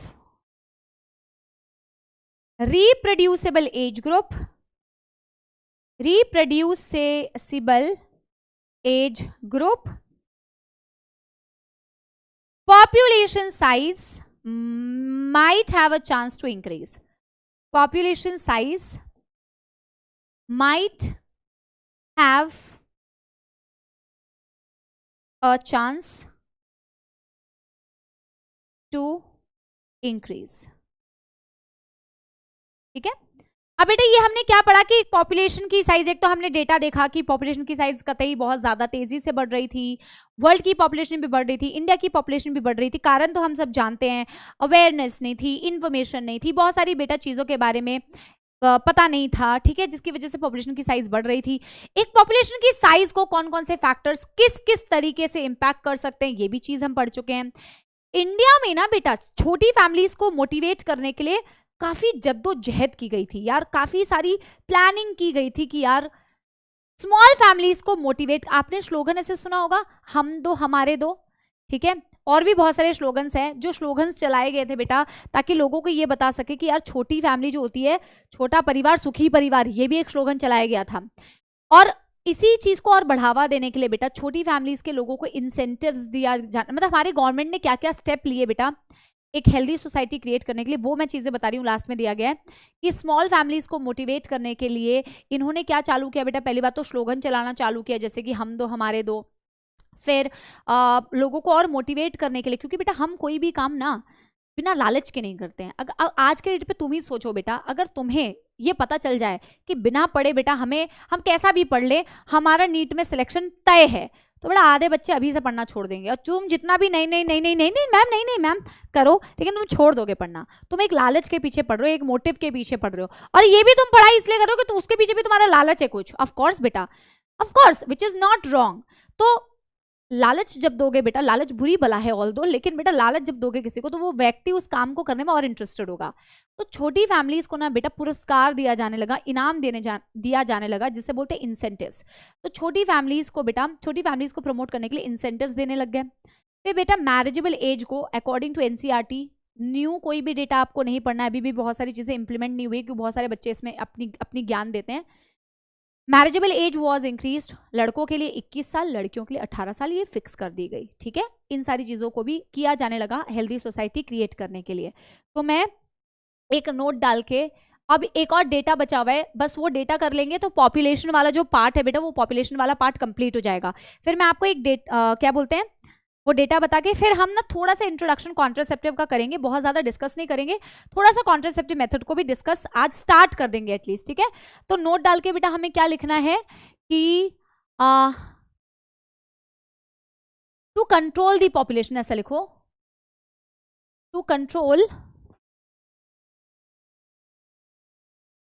reproducible age group, population size might have a chance to increase. Population size might have a chance to increase. ठीक है। अब बेटा ये हमने क्या पढ़ा कि पॉपुलेशन की साइज, एक तो हमने डेटा देखा कि पॉपुलेशन की साइज कतई बहुत ज्यादा तेजी से बढ़ रही थी, वर्ल्ड की पॉपुलेशन भी बढ़ रही थी, इंडिया की पॉपुलेशन भी बढ़ रही थी। कारण तो हम सब जानते हैं, अवेयरनेस नहीं थी, इन्फॉर्मेशन नहीं थी, बहुत सारी बेटा चीजों के बारे में पता नहीं था, ठीक है, जिसकी वजह से पॉपुलेशन की साइज बढ़ रही थी। एक पॉपुलेशन की साइज को कौन कौन से फैक्टर्स किस किस तरीके से इंपैक्ट कर सकते हैं, ये भी चीज हम पढ़ चुके हैं। इंडिया में ना बेटा छोटी फैमिलीज को मोटिवेट करने के लिए काफी जद्दोजहद की गई थी यार, काफी सारी प्लानिंग की गई थी कि यार स्मॉल फैमिलीज को मोटिवेट, आपने स्लोगन ऐसे सुना होगा, हम दो हमारे दो, ठीक है, और भी बहुत सारे स्लोगन्स हैं जो स्लोगन्स चलाए गए थे बेटा, ताकि लोगों को ये बता सके कि यार छोटी फैमिली जो होती है, छोटा परिवार सुखी परिवार, ये भी एक स्लोगन चलाया गया था। और इसी चीज को और बढ़ावा देने के लिए बेटा छोटी फैमिलीज के लोगों को इंसेंटिव्स दिया जाना, मतलब हमारे गवर्नमेंट ने क्या क्या स्टेप लिए बेटा एक हेल्दी सोसाइटी क्रिएट करने के लिए, वो मैं चीजें बता रही हूँ, लास्ट में दिया गया है कि स्मॉल फैमिलीज को मोटिवेट करने के लिए इन्होंने क्या चालू किया बेटा, पहली बात तो स्लोगन चलाना चालू किया, जैसे कि हम दो हमारे दो। फिर लोगों को और मोटिवेट करने के लिए, क्योंकि बेटा हम कोई भी काम ना बिना लालच के नहीं करते हैं। अगर आज के डेट पे तुम ही सोचो बेटा, अगर तुम्हें ये पता चल जाए कि बिना पढ़े बेटा हम कैसा भी पढ़ ले हमारा नीट में सिलेक्शन तय है, तो बड़ा आधे बच्चे अभी से पढ़ना छोड़ देंगे। और तुम जितना भी नहीं मैम करो, लेकिन तुम छोड़ दोगे पढ़ना। तुम एक लालच के पीछे पढ़ रहे हो, एक मोटिव के पीछे पढ़ रहे हो, और ये भी तुम पढ़ाई इसलिए करोगे तो उसके पीछे भी तुम्हारा लालच है कुछ, ऑफ कोर्स बेटा, of course, which is not wrong. तो लालच जब दोगे बेटा, लालच बुरी बला है ऑल दो, लेकिन बेटा लालच जब दोगे किसी को तो वो व्यक्ति उस काम को करने में और इंटरेस्टेड होगा। तो छोटी फैमिलीज को ना बेटा पुरस्कार दिया जाने लगा, इनाम दिया जाने लगा, जिसे बोलते हैं इंसेंटिव्स। तो छोटी फैमिलीज को प्रमोट करने के लिए इंसेंटिव्स देने लग गए। फिर बेटा मैरिजेबल एज को अकॉर्डिंग टू एनसीईआरटी, न्यू कोई भी डेटा आपको नहीं पढ़ना है, अभी भी बहुत सारी चीजें इंप्लीमेंट नहीं हुई, क्योंकि बहुत सारे बच्चे इसमें अपनी ज्ञान देते हैं। मैरिजेबल एज वॉज इंक्रीज्ड, लड़कों के लिए 21 साल, लड़कियों के लिए 18 साल, ये फिक्स कर दी गई, ठीक है। इन सारी चीजों को भी किया जाने लगा हेल्दी सोसाइटी क्रिएट करने के लिए। तो मैं एक नोट डाल के, अब एक और डेटा बचा हुआ है, बस वो डेटा कर लेंगे तो पॉपुलेशन वाला जो पार्ट है बेटा, वो पॉपुलेशन वाला पार्ट कंप्लीट हो जाएगा। फिर मैं आपको एक क्या बोलते हैं वो डेटा बता के, फिर हम ना थोड़ा सा इंट्रोडक्शन कॉन्ट्रासेप्टिव का करेंगे, बहुत ज्यादा डिस्कस नहीं करेंगे, थोड़ा सा कॉन्ट्रासेप्टिव मेथड को भी डिस्कस आज स्टार्ट कर देंगे एटलीस्ट, ठीक है। तो नोट डाल के बेटा हमें क्या लिखना है कि टू कंट्रोल द पॉपुलेशन, ऐसा लिखो, to control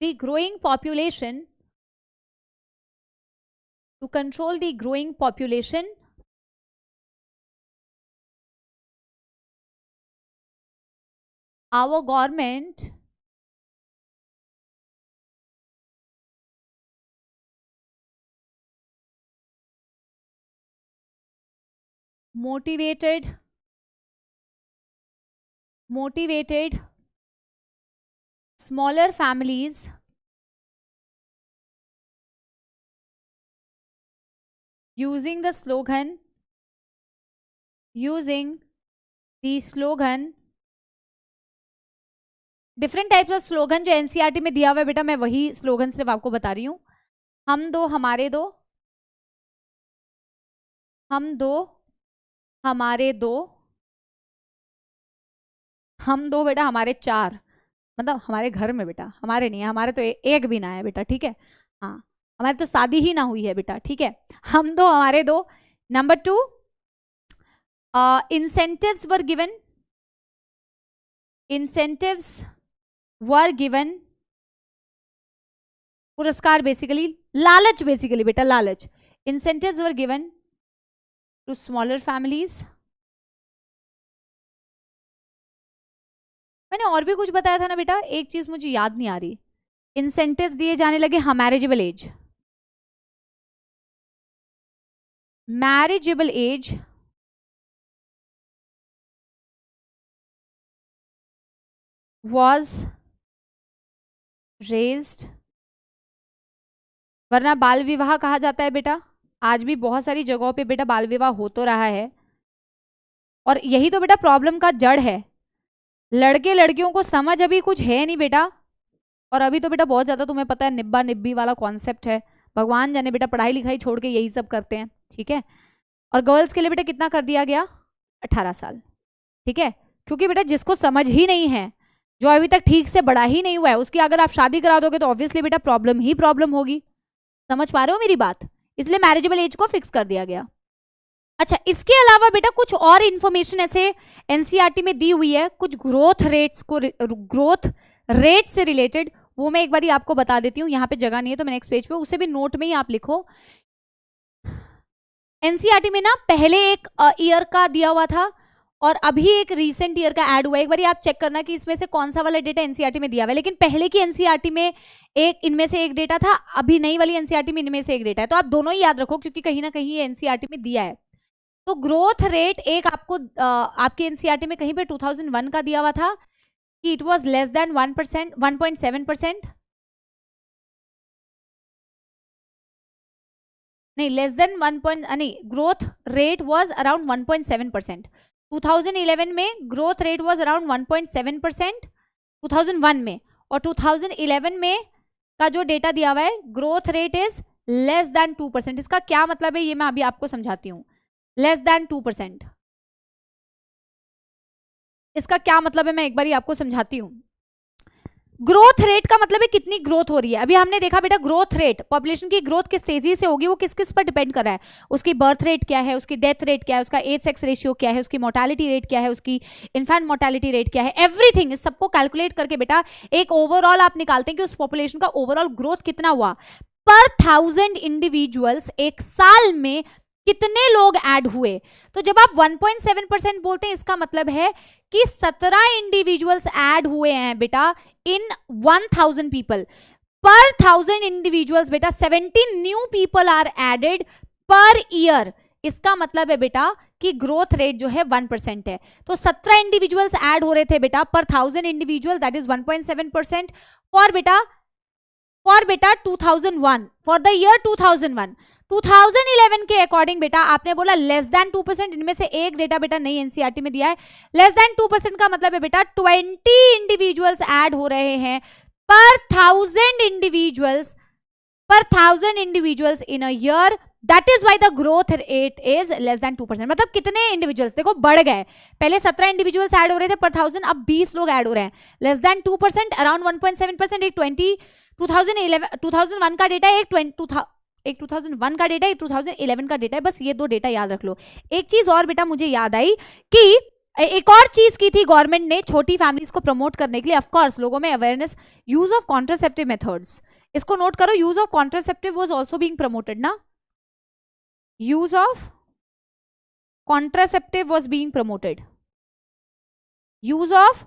the growing population, to control the growing population our government motivated smaller families using the slogan different types of slogan जो एनसीईआरटी में दिया हुआ है बेटा, मैं वही स्लोगन सिर्फ आपको बता रही हूँ। हम दो हमारे दो, हम दो हमारे दो, हम दो बेटा हमारे चार, मतलब हमारे घर में बेटा, हमारे नहीं है, हमारे तो एक भी ना है बेटा, ठीक है। हाँ, हमारी तो शादी ही ना हुई है बेटा, ठीक है। हम दो हमारे दो। नंबर 2, incentives were given, पुरस्कार बेसिकली, लालच बेसिकली बेटा, लालच। incentives were given to smaller families। मैंने और भी कुछ बताया था ना बेटा, एक चीज मुझे याद नहीं आ रही। इंसेंटिव्स दिए जाने लगे, हाँ, मैरिजेबल एज was raised, वरना बाल विवाह कहा जाता है बेटा। आज भी बहुत सारी जगहों पे बेटा बाल विवाह हो तो रहा है, और यही तो बेटा प्रॉब्लम का जड़ है। लड़के लड़कियों को समझ अभी कुछ है नहीं बेटा, और अभी तो बेटा बहुत ज्यादा तुम्हें पता है निब्बा निब्बी वाला कॉन्सेप्ट है। भगवान जाने बेटा पढ़ाई लिखाई छोड़ के यही सब करते हैं, ठीक है। और गर्ल्स के लिए बेटा कितना कर दिया गया, 18 साल, ठीक है। क्योंकि बेटा जिसको समझ ही नहीं है, जो अभी तक ठीक से बड़ा ही नहीं हुआ है, उसकी अगर आप शादी करा दोगे तो ऑब्वियसली बेटा प्रॉब्लम ही प्रॉब्लम होगी। समझ पा रहे हो मेरी बात? इसलिए मैरिजेबल एज को फिक्स कर दिया गया। अच्छा, इसके अलावा बेटा कुछ और इंफॉर्मेशन ऐसे एनसीईआरटी में दी हुई है, कुछ ग्रोथ रेट से रिलेटेड, वो मैं एक बार आपको बता देती हूँ। यहाँ पे जगह नहीं है तो मैं नेक्स्ट पेज पे, उसे भी नोट में ही आप लिखो। एनसीईआरटी में ना पहले एक ईयर का दिया हुआ था और अभी एक रीसेंट ईयर का ऐड हुआ है। एक बार आप चेक करना कि इसमें से कौन सा वाला डेटा एनसीईआरटी में दिया हुआ है। लेकिन पहले की एनसीईआरटी में इनमें से एक डेटा था, अभी नई वाली एनसीईआरटी में इनमें से एक डेटा है। तो आप दोनों ही याद रखो क्योंकि कहीं ना कहीं ये एनसीईआरटी में दिया है। तो ग्रोथ रेट एक आपको आपके एनसीईआरटी में कहीं पे 2001 का दिया हुआ था कि इट वाज लेस देन 1%, 1.7%, नहीं लेस देन 1. नहीं, ग्रोथ रेट वाज अराउंड 1.7%। 2011 में ग्रोथ रेट वाज अराउंड 1.7% 2001 में, और 2011 में का जो डेटा दिया हुआ है growth rate is less than 2%। इसका क्या मतलब है ये मैं अभी आपको समझाती हूँ। लेस देन 2%, इसका क्या मतलब है मैं एक बार आपको समझाती हूँ। ग्रोथ रेट का मतलब है कितनी ग्रोथ हो रही है। अभी हमने देखा बेटा ग्रोथ रेट, पॉपुलेशन की ग्रोथ किस तेजी से होगी वो किस किस पर डिपेंड कर रहा है। उसकी बर्थ रेट क्या है, उसकी डेथ रेट क्या है, उसका एज सेक्स रेशियो क्या है, उसकी मोर्टेलिटी रेट क्या है, उसकी इन्फेंट मोर्टेलिटी रेट क्या है, एवरीथिंग इस सबको कैलकुलेट करके बेटा एक ओवरऑल आप निकालते हैं कि उस पॉपुलेशन का ओवरऑल ग्रोथ कितना हुआ। पर 1000 इंडिविजुअल्स एक साल में कितने लोग ऐड हुए। तो जब आप 1.7% बोलते हैं इसका मतलब है कि 17 इंडिविजुअल्स ऐड हुए हैं बेटा इन 1000 पीपल। पर 1000 इंडिविजुअल्स बेटा 17 new people are added per year. इसका मतलब है बेटा कि ग्रोथ रेट जो है 1% है। तो 17 इंडिविजुअल्स ऐड हो रहे थे बेटा पर 1000 इंडिविजुअल, दैट इज 1.7% फॉर बेटा 2001, फॉर द ईयर 2001। 2011 के अकॉर्डिंग बेटा आपने बोला लेस देन 2%, इनमें से एक डेटा बेटा नई एनसीईआरटी में दिया है। लेस देन 2% का मतलब है बेटा 20 इंडिविजुअल्स ऐड हो रहे हैं पर 1000 individuals in a year. That is why the growth rate is less than 2%। मतलब कितने इंडिविजुअल्स देखो बढ़ गए, पहले 17 इंडिविजुअल्स ऐड हो रहे थे पर 1000, अब 20 लोग ऐड हो रहे हैं। लेस देन 2%, अराउंड 1.7%, एक 2001 का डेटा है, एक 2001 का डेटा है, एक 2011 का डेटा है। बस ये दो डेटा याद रख लो। एक चीज और बेटा मुझे याद आई कि एक और चीज की थी गवर्नमेंट ने छोटी फैमिलीज को प्रमोट करने के लिए। ऑफ कोर्स लोगों में awareness, use of contraceptive methods, इसको नोट करो। Use of contraceptive was also being promoted ना, use of contraceptive was being promoted, use of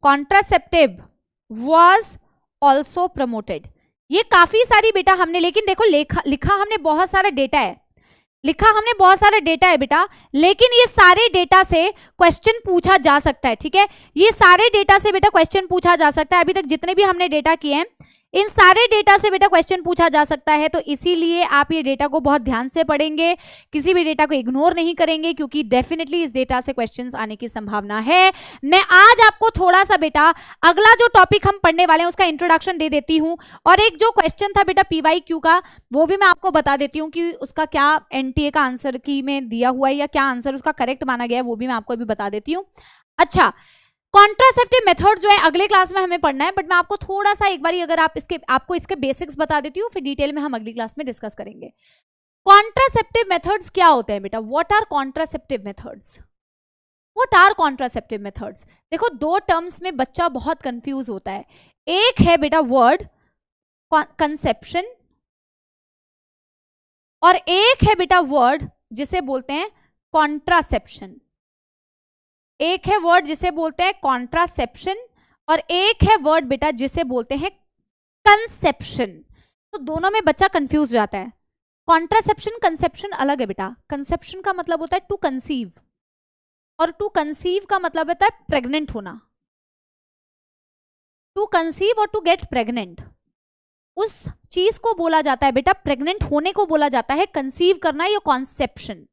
contraceptive was also promoted. ये काफी सारी बेटा हमने, लेकिन देखो लिखा हमने बहुत सारा डेटा है, बेटा, लेकिन ये सारे डेटा से क्वेश्चन पूछा जा सकता है। ठीक है, ये सारे डेटा से बेटा क्वेश्चन पूछा जा सकता है। अभी तक जितने भी हमने डेटा किए हैं इन सारे डेटा से बेटा क्वेश्चन पूछा जा सकता है, तो इसीलिए आप ये डेटा को बहुत ध्यान से पढ़ेंगे, किसी भी डेटा को इग्नोर नहीं करेंगे, क्योंकि डेफिनेटली इस डेटा से क्वेश्चंस आने की संभावना है। मैं आज आपको थोड़ा सा बेटा अगला जो टॉपिक हम पढ़ने वाले हैं उसका इंट्रोडक्शन दे देती हूं, और एक जो क्वेश्चन था बेटा PYQ का, वो भी मैं आपको बता देती हूँ कि उसका क्या NTA का आंसर की में दिया हुआ है या क्या आंसर उसका करेक्ट माना गया है, वो भी मैं आपको अभी बता देती हूँ। अच्छा, कॉन्ट्रासेप्टिव मेथड जो है अगले क्लास में हमें पढ़ना है, बट मैं आपको थोड़ा सा एक बारी अगर आपको इसके बेसिक्स बता देती हूँ, फिर डिटेल में हम अगली क्लास में डिस्कस करेंगे। कॉन्ट्रासेप्टिव मेथड्स क्या होते हैं बेटा? What are contraceptive methods? What are contraceptive methods? देखो, दो टर्म्स में बच्चा बहुत कंफ्यूज होता है। एक है बेटा वर्ड कंसेप्शन, और एक है बेटा वर्ड जिसे बोलते हैं कॉन्ट्रासेप्शन। एक है वर्ड जिसे बोलते हैं कॉन्ट्रासेप्शन, और एक है वर्ड बेटा जिसे बोलते हैं कंसेप्शन। तो दोनों में बच्चा कंफ्यूज जाता है। कॉन्ट्रासेप्शन कंसेप्शन अलग है बेटा। कंसेप्शन का मतलब होता है टू कंसीव, और टू कंसीव का मतलब होता है प्रेग्नेंट होना। टू कंसीव और टू गेट प्रेग्नेंट, उस चीज को बोला जाता है बेटा, प्रेग्नेंट होने को बोला जाता है कंसीव करना, या कॉन्सेप्शन।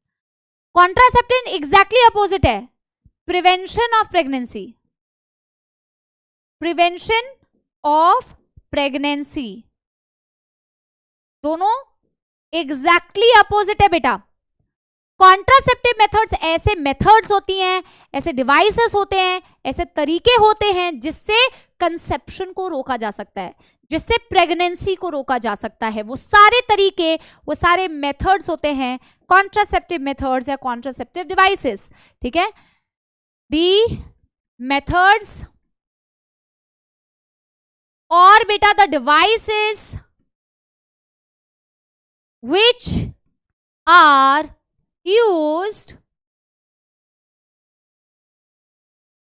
कॉन्ट्रासेप्शन एग्जैक्टली अपोजिट है, prevention of pregnancy. Prevention of pregnancy, दोनों एग्जैक्टली अपोजिट है बेटा। कॉन्ट्रासेप्टिव मेथड्स ऐसे मेथड्स होती हैं, ऐसे डिवाइसेस होते हैं, ऐसे तरीके होते हैं जिससे कंसेप्शन को रोका जा सकता है, जिससे प्रेगनेंसी को रोका जा सकता है। वो सारे तरीके, वो सारे मेथड्स होते हैं कॉन्ट्रासेप्टिव मेथड्स या कॉन्ट्रासेप्टिव डिवाइसेस। ठीक है, दी मेथड्स और बेटा the devices which are used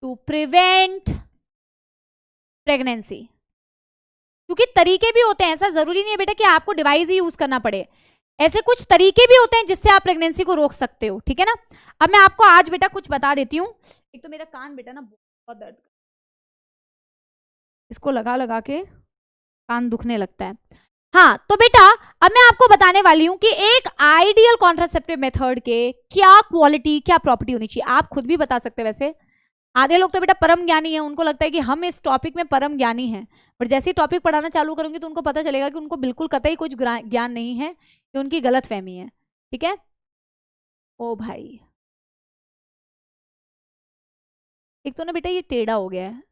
to prevent pregnancy। क्योंकि तरीके भी होते हैं, ऐसा जरूरी नहीं है बेटा कि आपको डिवाइस ही यूज करना पड़े, ऐसे कुछ तरीके भी होते हैं जिससे आप प्रेगनेंसी को रोक सकते हो। ठीक है ना। अब मैं आपको आज बेटा कुछ बता देती हूँ। एक तो मेरा कान बेटा ना बहुत दर्द, इसको लगा लगा के कान दुखने लगता है। हाँ, तो बेटा अब मैं आपको बताने वाली हूं कि एक आइडियल कॉन्ट्रासेप्टिव मेथड के क्या क्वालिटी, क्या प्रॉपर्टी होनी चाहिए। आप खुद भी बता सकते हैं। वैसे आधे लोग तो बेटा परम ज्ञानी हैं, उनको लगता है कि हम इस टॉपिक में परम ज्ञानी हैं, पर जैसे ही टॉपिक पढ़ाना चालू करूंगी तो उनको पता चलेगा कि उनको बिल्कुल कतई कुछ ज्ञान नहीं है, कि उनकी गलत फहमी है। ठीक है। ओ भाई, एक तो ना बेटा ये टेढ़ा हो गया है,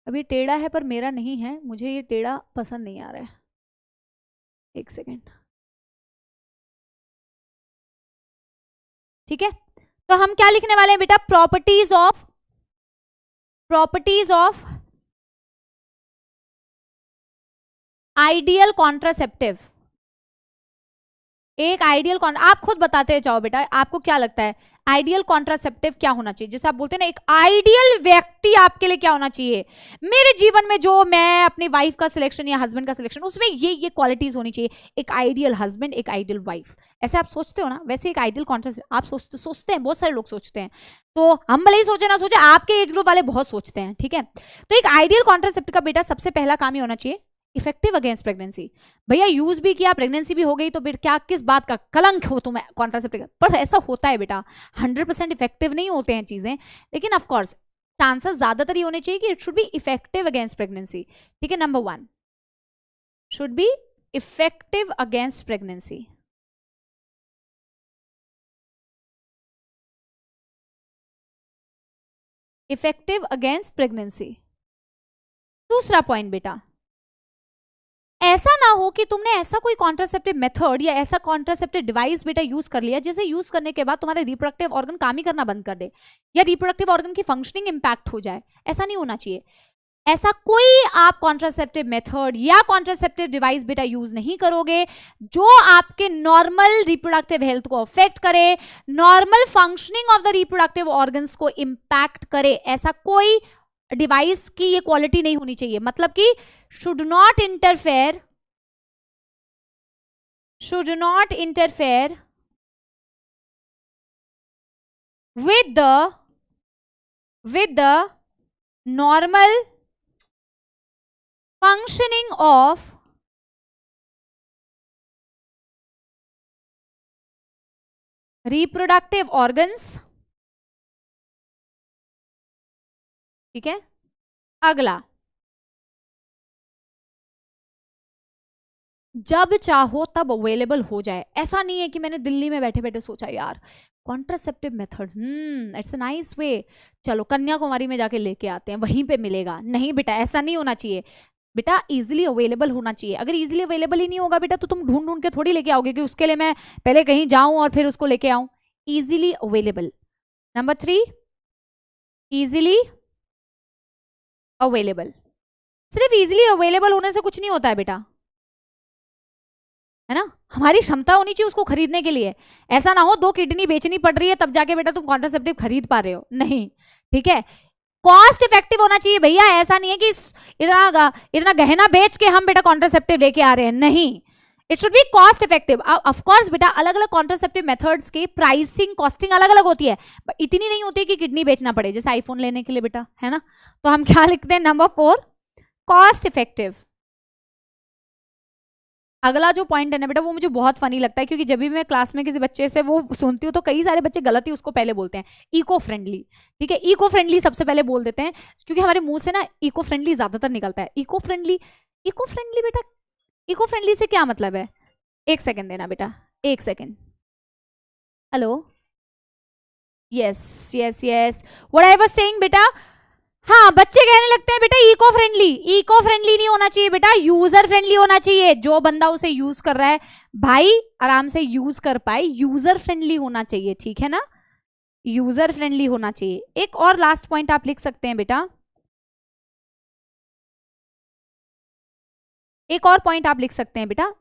अभी टेढ़ा है पर मेरा नहीं है, मुझे ये टेढ़ा पसंद नहीं आ रहा है। एक सेकेंड। ठीक है, तो हम क्या लिखने वाले हैं बेटा? Properties of ideal contraceptive. एक आइडियल आप खुद बताते जाओ बेटा, आपको क्या लगता है आइडियल कॉन्ट्रासेप्टिव क्या होना चाहिए? जैसे आप बोलते हैं ना, एक आइडियल व्यक्ति आपके लिए क्या होना चाहिए? मेरे जीवन में जो मैं अपनी वाइफ का सिलेक्शन या हस्बैंड का सिलेक्शन, उसमें ये क्वालिटीज होनी चाहिए। एक आइडियल हस्बैंड, एक आइडियल वाइफ, ऐसे आप सोचते हो ना, वैसे एक आइडियल कॉन्ट्रासेप्टिव आप सोचते हैं, बहुत सारे लोग सोचते हैं। तो हम भले ही सोचे ना सोचे, आपके एज ग्रुप वाले बहुत सोचते हैं। ठीक है, तो एक आइडियल कॉन्ट्रासेप्टिव का बेटा सबसे पहला काम ही होना चाहिए इफेक्टिव अगेंस्ट प्रेगनेंसी। भैया यूज भी किया, प्रेगनेंसी भी हो गई, तो फिर क्या, किस बात का कलंक हो तुम्हें कॉन्ट्रासेप्टिव? पर ऐसा होता है बेटा, 100% इफेक्टिव नहीं होते हैं चीजें, लेकिन ऑफ कोर्स चांसेस ज्यादातर ही होने चाहिए कि it should be effective against pregnancy. ठीक है, number 1 should be effective against pregnancy. Effective against pregnancy. दूसरा पॉइंट बेटा, ऐसा ना हो कि तुमने ऐसा कोई कॉन्ट्रासेप्टिव मेथड या ऐसा कॉन्ट्रासेप्टिव डिवाइस बेटा यूज कर लिया जिसे यूज करने के बाद तुम्हारे रिप्रोडक्टिव ऑर्गन काम ही करना बंद कर दे, या रिप्रोडक्टिव ऑर्गन की फंक्शनिंग इंपैक्ट हो जाए। ऐसा नहीं होना चाहिए। ऐसा कोई आप कॉन्ट्रासेप्टिव मेथड या कॉन्ट्रासेप्टिव डिवाइस बेटा यूज नहीं करोगे जो आपके नॉर्मल रिप्रोडक्टिव हेल्थ को अफेक्ट करे, normal functioning of the reproductive organs को इंपैक्ट करे। ऐसा कोई डिवाइस की ये क्वालिटी नहीं होनी चाहिए। मतलब कि should not interfere with the normal functioning of reproductive organs. ठीक है, अगला, जब चाहो तब अवेलेबल हो जाए। ऐसा नहीं है कि मैंने दिल्ली में बैठे बैठे सोचा यार contraceptive method, it's a nice way, चलो कन्याकुमारी में जाके लेके आते हैं, वहीं पे मिलेगा। नहीं बेटा, ऐसा नहीं होना चाहिए बेटा, इजीली अवेलेबल होना चाहिए। अगर इजीली अवेलेबल ही नहीं होगा बेटा, तो तुम ढूंढ ढूंढ के थोड़ी लेके आओगे कि उसके लिए मैं पहले कहीं जाऊं और फिर उसको लेके आऊं। Easily available. Number 3, easily available. सिर्फ इजीली अवेलेबल होने से कुछ नहीं होता है बेटा, है ना, हमारी क्षमता होनी चाहिए उसको खरीदने के लिए। ऐसा ना हो 2 किडनी बेचनी पड़ रही है तब जाके बेटा तुम कॉन्ट्रासेप्टिव खरीद पा रहे हो, नहीं, ठीक है। कॉस्ट इफेक्टिव होना चाहिए भैया, ऐसा नहीं है कि इतना गहना बेच के हम बेटा कॉन्ट्रासेप्टिव लेके आ रहे हैं, नहीं, it should be cost effective. Of course बेटा अलग अलग कॉन्ट्रासेप्टिव मेथड्स की प्राइसिंग कॉस्टिंग अलग अलग होती है, बट इतनी नहीं होती कि किडनी बेचना पड़े जैसे आईफोन लेने के लिए बेटा, है ना। तो हम क्या लिखते हैं, नंबर 4, कॉस्ट इफेक्टिव। अगला जो पॉइंट है ना बेटा वो मुझे बहुत फनी लगता है, क्योंकि जब भी मैं क्लास में किसी बच्चे से वो सुनती हूँ तो कई सारे बच्चे गलत ही उसको पहले बोलते हैं, इको फ्रेंडली। ठीक है, इको फ्रेंडली सबसे पहले बोल देते हैं, क्योंकि हमारे मुंह से ना इको फ्रेंडली ज्यादातर निकलता है। इको फ्रेंडली, इको फ्रेंडली बेटा, इको फ्रेंडली से क्या मतलब है? एक सेकेंड देना बेटा, एक second. Hello, yes yes yes, what I was saying बेटा, हाँ बच्चे कहने लगते हैं बेटा इको फ्रेंडली। इको फ्रेंडली नहीं होना चाहिए बेटा, यूजर फ्रेंडली होना चाहिए। जो बंदा उसे यूज कर रहा है भाई आराम से यूज कर पाए, यूजर फ्रेंडली होना चाहिए, ठीक है ना, यूजर फ्रेंडली होना चाहिए। एक और लास्ट पॉइंट आप लिख सकते हैं बेटा, एक और पॉइंट आप लिख सकते हैं बेटा,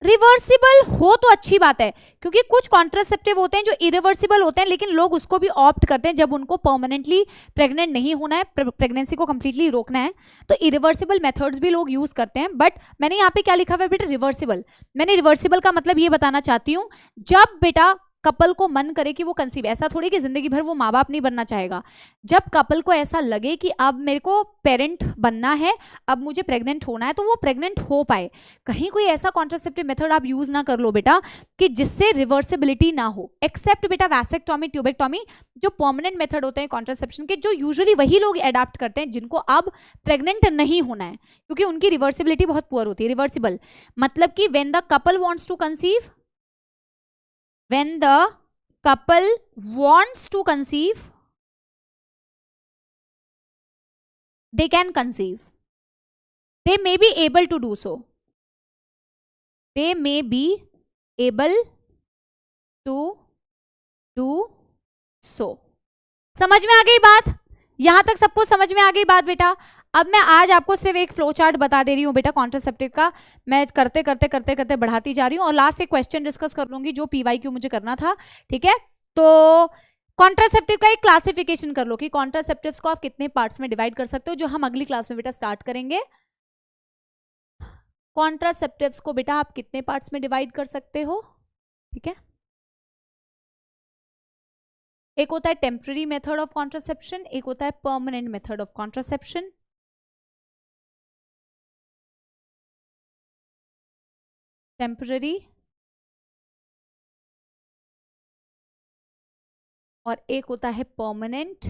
रिवर्सिबल हो तो अच्छी बात है, क्योंकि कुछ कॉन्ट्रासेप्टिव होते हैं जो इरिवर्सिबल होते हैं, लेकिन लोग उसको भी ऑप्ट करते हैं जब उनको परमानेंटली प्रेग्नेंट नहीं होना है, प्रेगनेंसी को कंप्लीटली रोकना है, तो इरिवर्सिबल मेथड्स भी लोग यूज करते हैं। बट मैंने यहाँ पे क्या लिखा हुआ है बेटा, रिवर्सिबल। मैंने रिवर्सिबल का मतलब ये बताना चाहती हूँ, जब बेटा कपल को मन करे कि वो कंसीव, ऐसा थोड़ी कि जिंदगी भर वो माँ बाप नहीं बनना चाहेगा, जब कपल को ऐसा लगे कि अब मेरे को पेरेंट बनना है, अब मुझे प्रेग्नेंट होना है, तो वो प्रेग्नेंट हो पाए। कहीं कोई ऐसा कॉन्ट्रासेप्टिव मेथड आप यूज ना कर लो बेटा कि जिससे रिवर्सिबिलिटी ना हो, एक्सेप्ट बेटा वैसेक्टॉमी, ट्यूबेक्टॉमी, जो परमानेंट मेथड होते हैं कॉन्ट्रासेप्शन के, जो यूजुअली वही लोग अडॉप्ट करते हैं जिनको अब प्रेग्नेंट नहीं होना है, क्योंकि उनकी रिवर्सिबिलिटी बहुत पुअर होती है। रिवर्सिबल मतलब कि when the couple wants to conceive, when the couple wants to conceive, they can conceive, they may be able to do so, they may be able to do so। समझ में आ गई बात? यहां तक सबको समझ में आ गई बात बेटा? अब मैं आज आपको सिर्फ एक फ्लो चार्ट बता दे रही हूँ बेटा कॉन्ट्रासेप्टिव का, मैं करते करते करते करते बढ़ाती जा रही हूँ, और लास्ट एक क्वेश्चन डिस्कस कर लूंगी जो PYQ मुझे करना था, ठीक है। तो कॉन्ट्रासेप्टिव का एक क्लासिफिकेशन कर लो कि कॉन्ट्रासेप्टिव्स को आप कितने पार्ट्स में डिवाइड कर सकते हो, जो हम अगली क्लास में बेटा स्टार्ट करेंगे। कॉन्ट्रासेप्टिव्स को बेटा आप कितने पार्ट्स में डिवाइड कर सकते हो, ठीक है। एक होता है टेम्पररी मेथड ऑफ कॉन्ट्रासेप्शन, एक होता है permanent method of contraception. Temporary और एक होता है परमानेंट।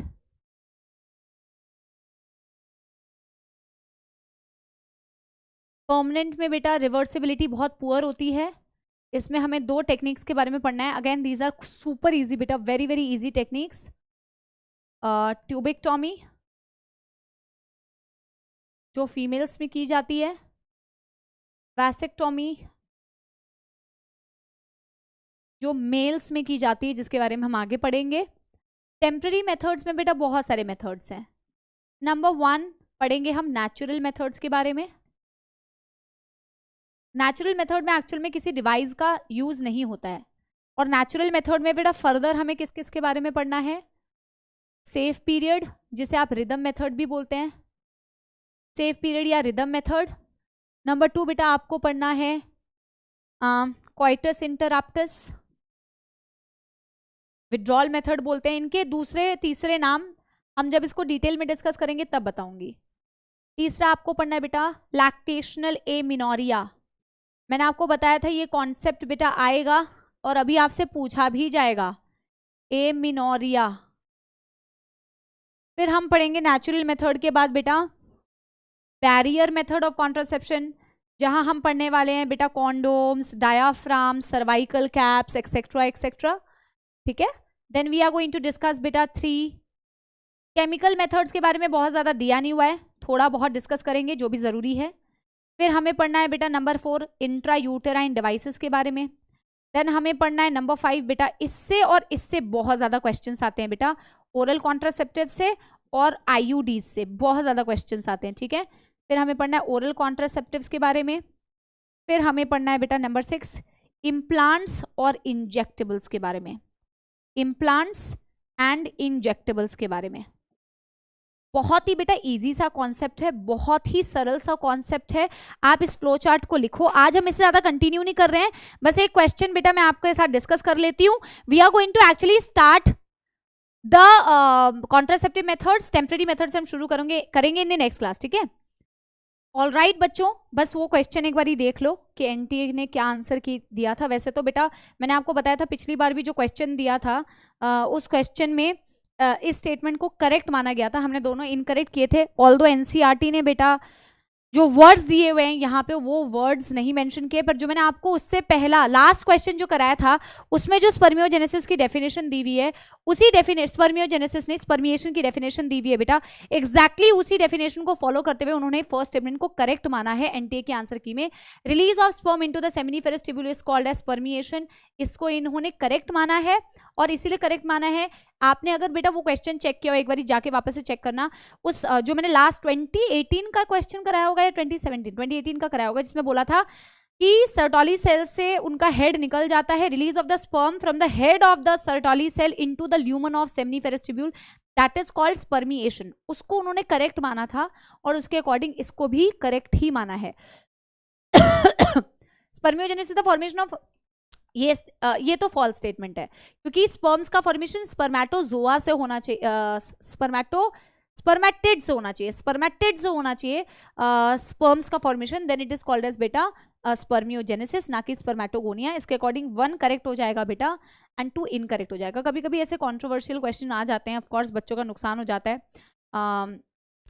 परमानेंट में बेटा रिवर्सिबिलिटी बहुत पुअर होती है, इसमें हमें 2 टेक्निक्स के बारे में पढ़ना है। Again these are super easy बेटा, very very easy techniques. Tubectomy जो फीमेल्स में की जाती है, वैसेक्टॉमी जो मेल्स में की जाती है, जिसके बारे में हम आगे पढ़ेंगे। टेम्पररी मेथड्स में बेटा बहुत सारे मेथड्स हैं। नंबर 1 पढ़ेंगे हम नेचुरल मेथड्स के बारे में। नेचुरल मेथड में एक्चुअल में किसी डिवाइस का यूज नहीं होता है, और नेचुरल मेथड में बेटा फर्दर हमें किस किस के बारे में पढ़ना है, सेफ पीरियड जिसे आप रिदम मेथड भी बोलते हैं, सेफ पीरियड या रिदम मेथड। नंबर 2 बेटा आपको पढ़ना है कोइटस इंटरप्टस, विड्रॉल मेथड बोलते हैं इनके दूसरे तीसरे नाम, हम जब इसको डिटेल में डिस्कस करेंगे तब बताऊंगी। तीसरा आपको पढ़ना है बेटा लैक्टेशनल एमिनोरिया। मैंने आपको बताया था ये कॉन्सेप्ट बेटा आएगा और अभी आपसे पूछा भी जाएगा, एमिनोरिया। फिर हम पढ़ेंगे नेचुरल मेथड के बाद बेटा बैरियर मेथड ऑफ कॉन्ट्रासेप्शन, जहां हम पढ़ने वाले हैं बेटा condoms, diaphragm, cervical caps etcetera etcetera, ठीक है। Then we are going to discuss बेटा 3 केमिकल मेथड्स के बारे में बहुत ज़्यादा दिया नहीं हुआ है, थोड़ा बहुत डिस्कस करेंगे जो भी ज़रूरी है। फिर हमें पढ़ना है बेटा नंबर 4 इंट्रा यूटेराइन डिवाइसेस के बारे में। देन हमें पढ़ना है नंबर 5 बेटा इससे और इससे बहुत ज़्यादा क्वेश्चंस आते हैं बेटा, ओरल कॉन्ट्रासेप्टिव से और आईयूडीज से बहुत ज़्यादा क्वेश्चंस आते हैं, ठीक है। फिर हमें पढ़ना है ओरल कॉन्ट्रासेप्टिव्स के बारे में। फिर हमें पढ़ना है बेटा नंबर 6 इम्प्लांट्स और इंजेक्टेबल्स के बारे में, इम्प्लांट्स एंड इंजेक्टेबल्स के बारे में। बहुत ही बेटा इजी सा कॉन्सेप्ट है, बहुत ही सरल सा कॉन्सेप्ट है। आप इस फ्लो चार्ट को लिखो। आज हम इससे ज्यादा कंटिन्यू नहीं कर रहे हैं, बस एक क्वेश्चन बेटा मैं आपके साथ डिस्कस कर लेती हूँ। We are going to actually start the contraceptive methods, temporary methods हम शुरू करेंगे इन नेक्स्ट क्लास, ठीक है। ऑल राइट बच्चों, बस वो क्वेश्चन एक बार ही देख लो कि एनटीए ने क्या आंसर दिया था। वैसे तो बेटा मैंने आपको बताया था पिछली बार भी जो क्वेश्चन दिया था उस क्वेश्चन में इस स्टेटमेंट को करेक्ट माना गया था, हमने दोनों इनकरेक्ट किए थे। ऑल्दो एनसीईआरटी ने बेटा जो वर्ड्स दिए हुए हैं यहाँ पे वो वर्ड्स नहीं मेंशन किए, पर जो मैंने आपको उससे पहला लास्ट क्वेश्चन जो कराया था उसमें जो स्पर्मियोजेनेसिस की डेफिनेशन दी हुई है, उसी डेफिनेशन स्पर्मियोजेनेसिस नहीं स्पर्मिएशन की डेफिनेशन दी हुई है बेटा, एग्जैक्टली उसी डेफिनेशन को फॉलो करते हुए उन्होंने फर्स्ट स्टेटमेंट को करेक्ट माना है एनटीए के आंसर की में। Release of sperm into the seminiferous tubule is called as spermiation, इसको इन्होंने करेक्ट माना है। और इसीलिए करेक्ट माना है, आपने अगर बेटा वो क्वेश्चन चेक किया हो एक बार जाके वापस से चेक करना, उस जो मैंने लास्ट 2018 का क्वेश्चन कराया होगा या 2018 का कराया होगा, जिसमें बोला था कि सर्टोली सेल से उनका हेड निकल जाता है, release of the sperm from the head of the Sertoli cell into the lumen of seminiferous tubule, that is called spermiation. उसको उन्होंने करेक्ट माना था और उसके अकॉर्डिंग इसको भी करेक्ट ही माना है। स्पर्मियोजेनेसिस द फॉर्मेशन ऑफ, ये तो फॉल्स स्टेटमेंट है, क्योंकि स्पर्म्स का फॉर्मेशन स्पर्मेटोजोआ से होना चाहिए, स्पर्मेटिड से होना चाहिए स्पर्म्स का formation, then it is called as बेटा स्पर्मियोजेनेसिस, ना कि स्पर्मेटोगोनिया। इसके अकॉर्डिंग 1 करेक्ट हो जाएगा बेटा एंड 2 इनकरेक्ट हो जाएगा। कभी कभी ऐसे कॉन्ट्रोवर्शियल क्वेश्चन आ जाते हैं, ऑफकोर्स बच्चों का नुकसान हो जाता है,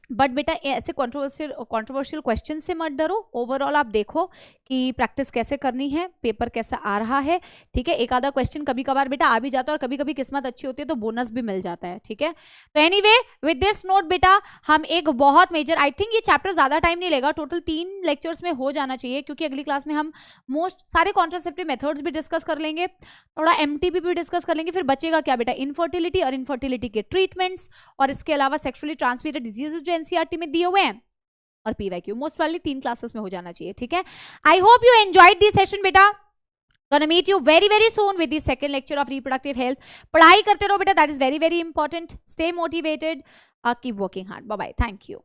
बट बेटा ऐसे कंट्रोवर्शियल क्वेश्चन से मत डरो। ओवरऑल आप देखो कि प्रैक्टिस कैसे करनी है, पेपर कैसा आ रहा है, ठीक है। एक आधा क्वेश्चन कभी कभार बेटा आ भी जाता है और कभी कभी किस्मत अच्छी होती है तो बोनस भी मिल जाता है, ठीक है। तो एनीवे विद दिस नोट बेटा हम एक बहुत मेजर, आई थिंक ये चैप्टर ज्यादा टाइम नहीं लेगा, टोटल 3 लेक्चर्स में हो जाना चाहिए, क्योंकि अगली क्लास में हम मोस्ट सारे कॉन्ट्रासेप्टिव मेथड्स भी डिस्कस कर लेंगे, थोड़ा एमटीपी भी डिस्कस कर लेंगे। फिर बचेगा क्या बेटा, इनफर्टिलिटी और इनफर्टिलिटी के ट्रीटमेंट्स, और इसके अलावा सेक्सुअली ट्रांसमिटेड डिजीजेस जो एनसीईआरटी में दिए हुए हैं, और पीवाईक्यू। मोस्ट प्रोबेबली 3 क्लासेस में हो जाना चाहिए, ठीक है। I hope you enjoyed this session बेटा। Gonna meet you very very soon with the second lecture of reproductive health. पढ़ाई करते रहो बेटा, that is very very important. Stay motivated. Keep working hard. Bye bye. Thank you.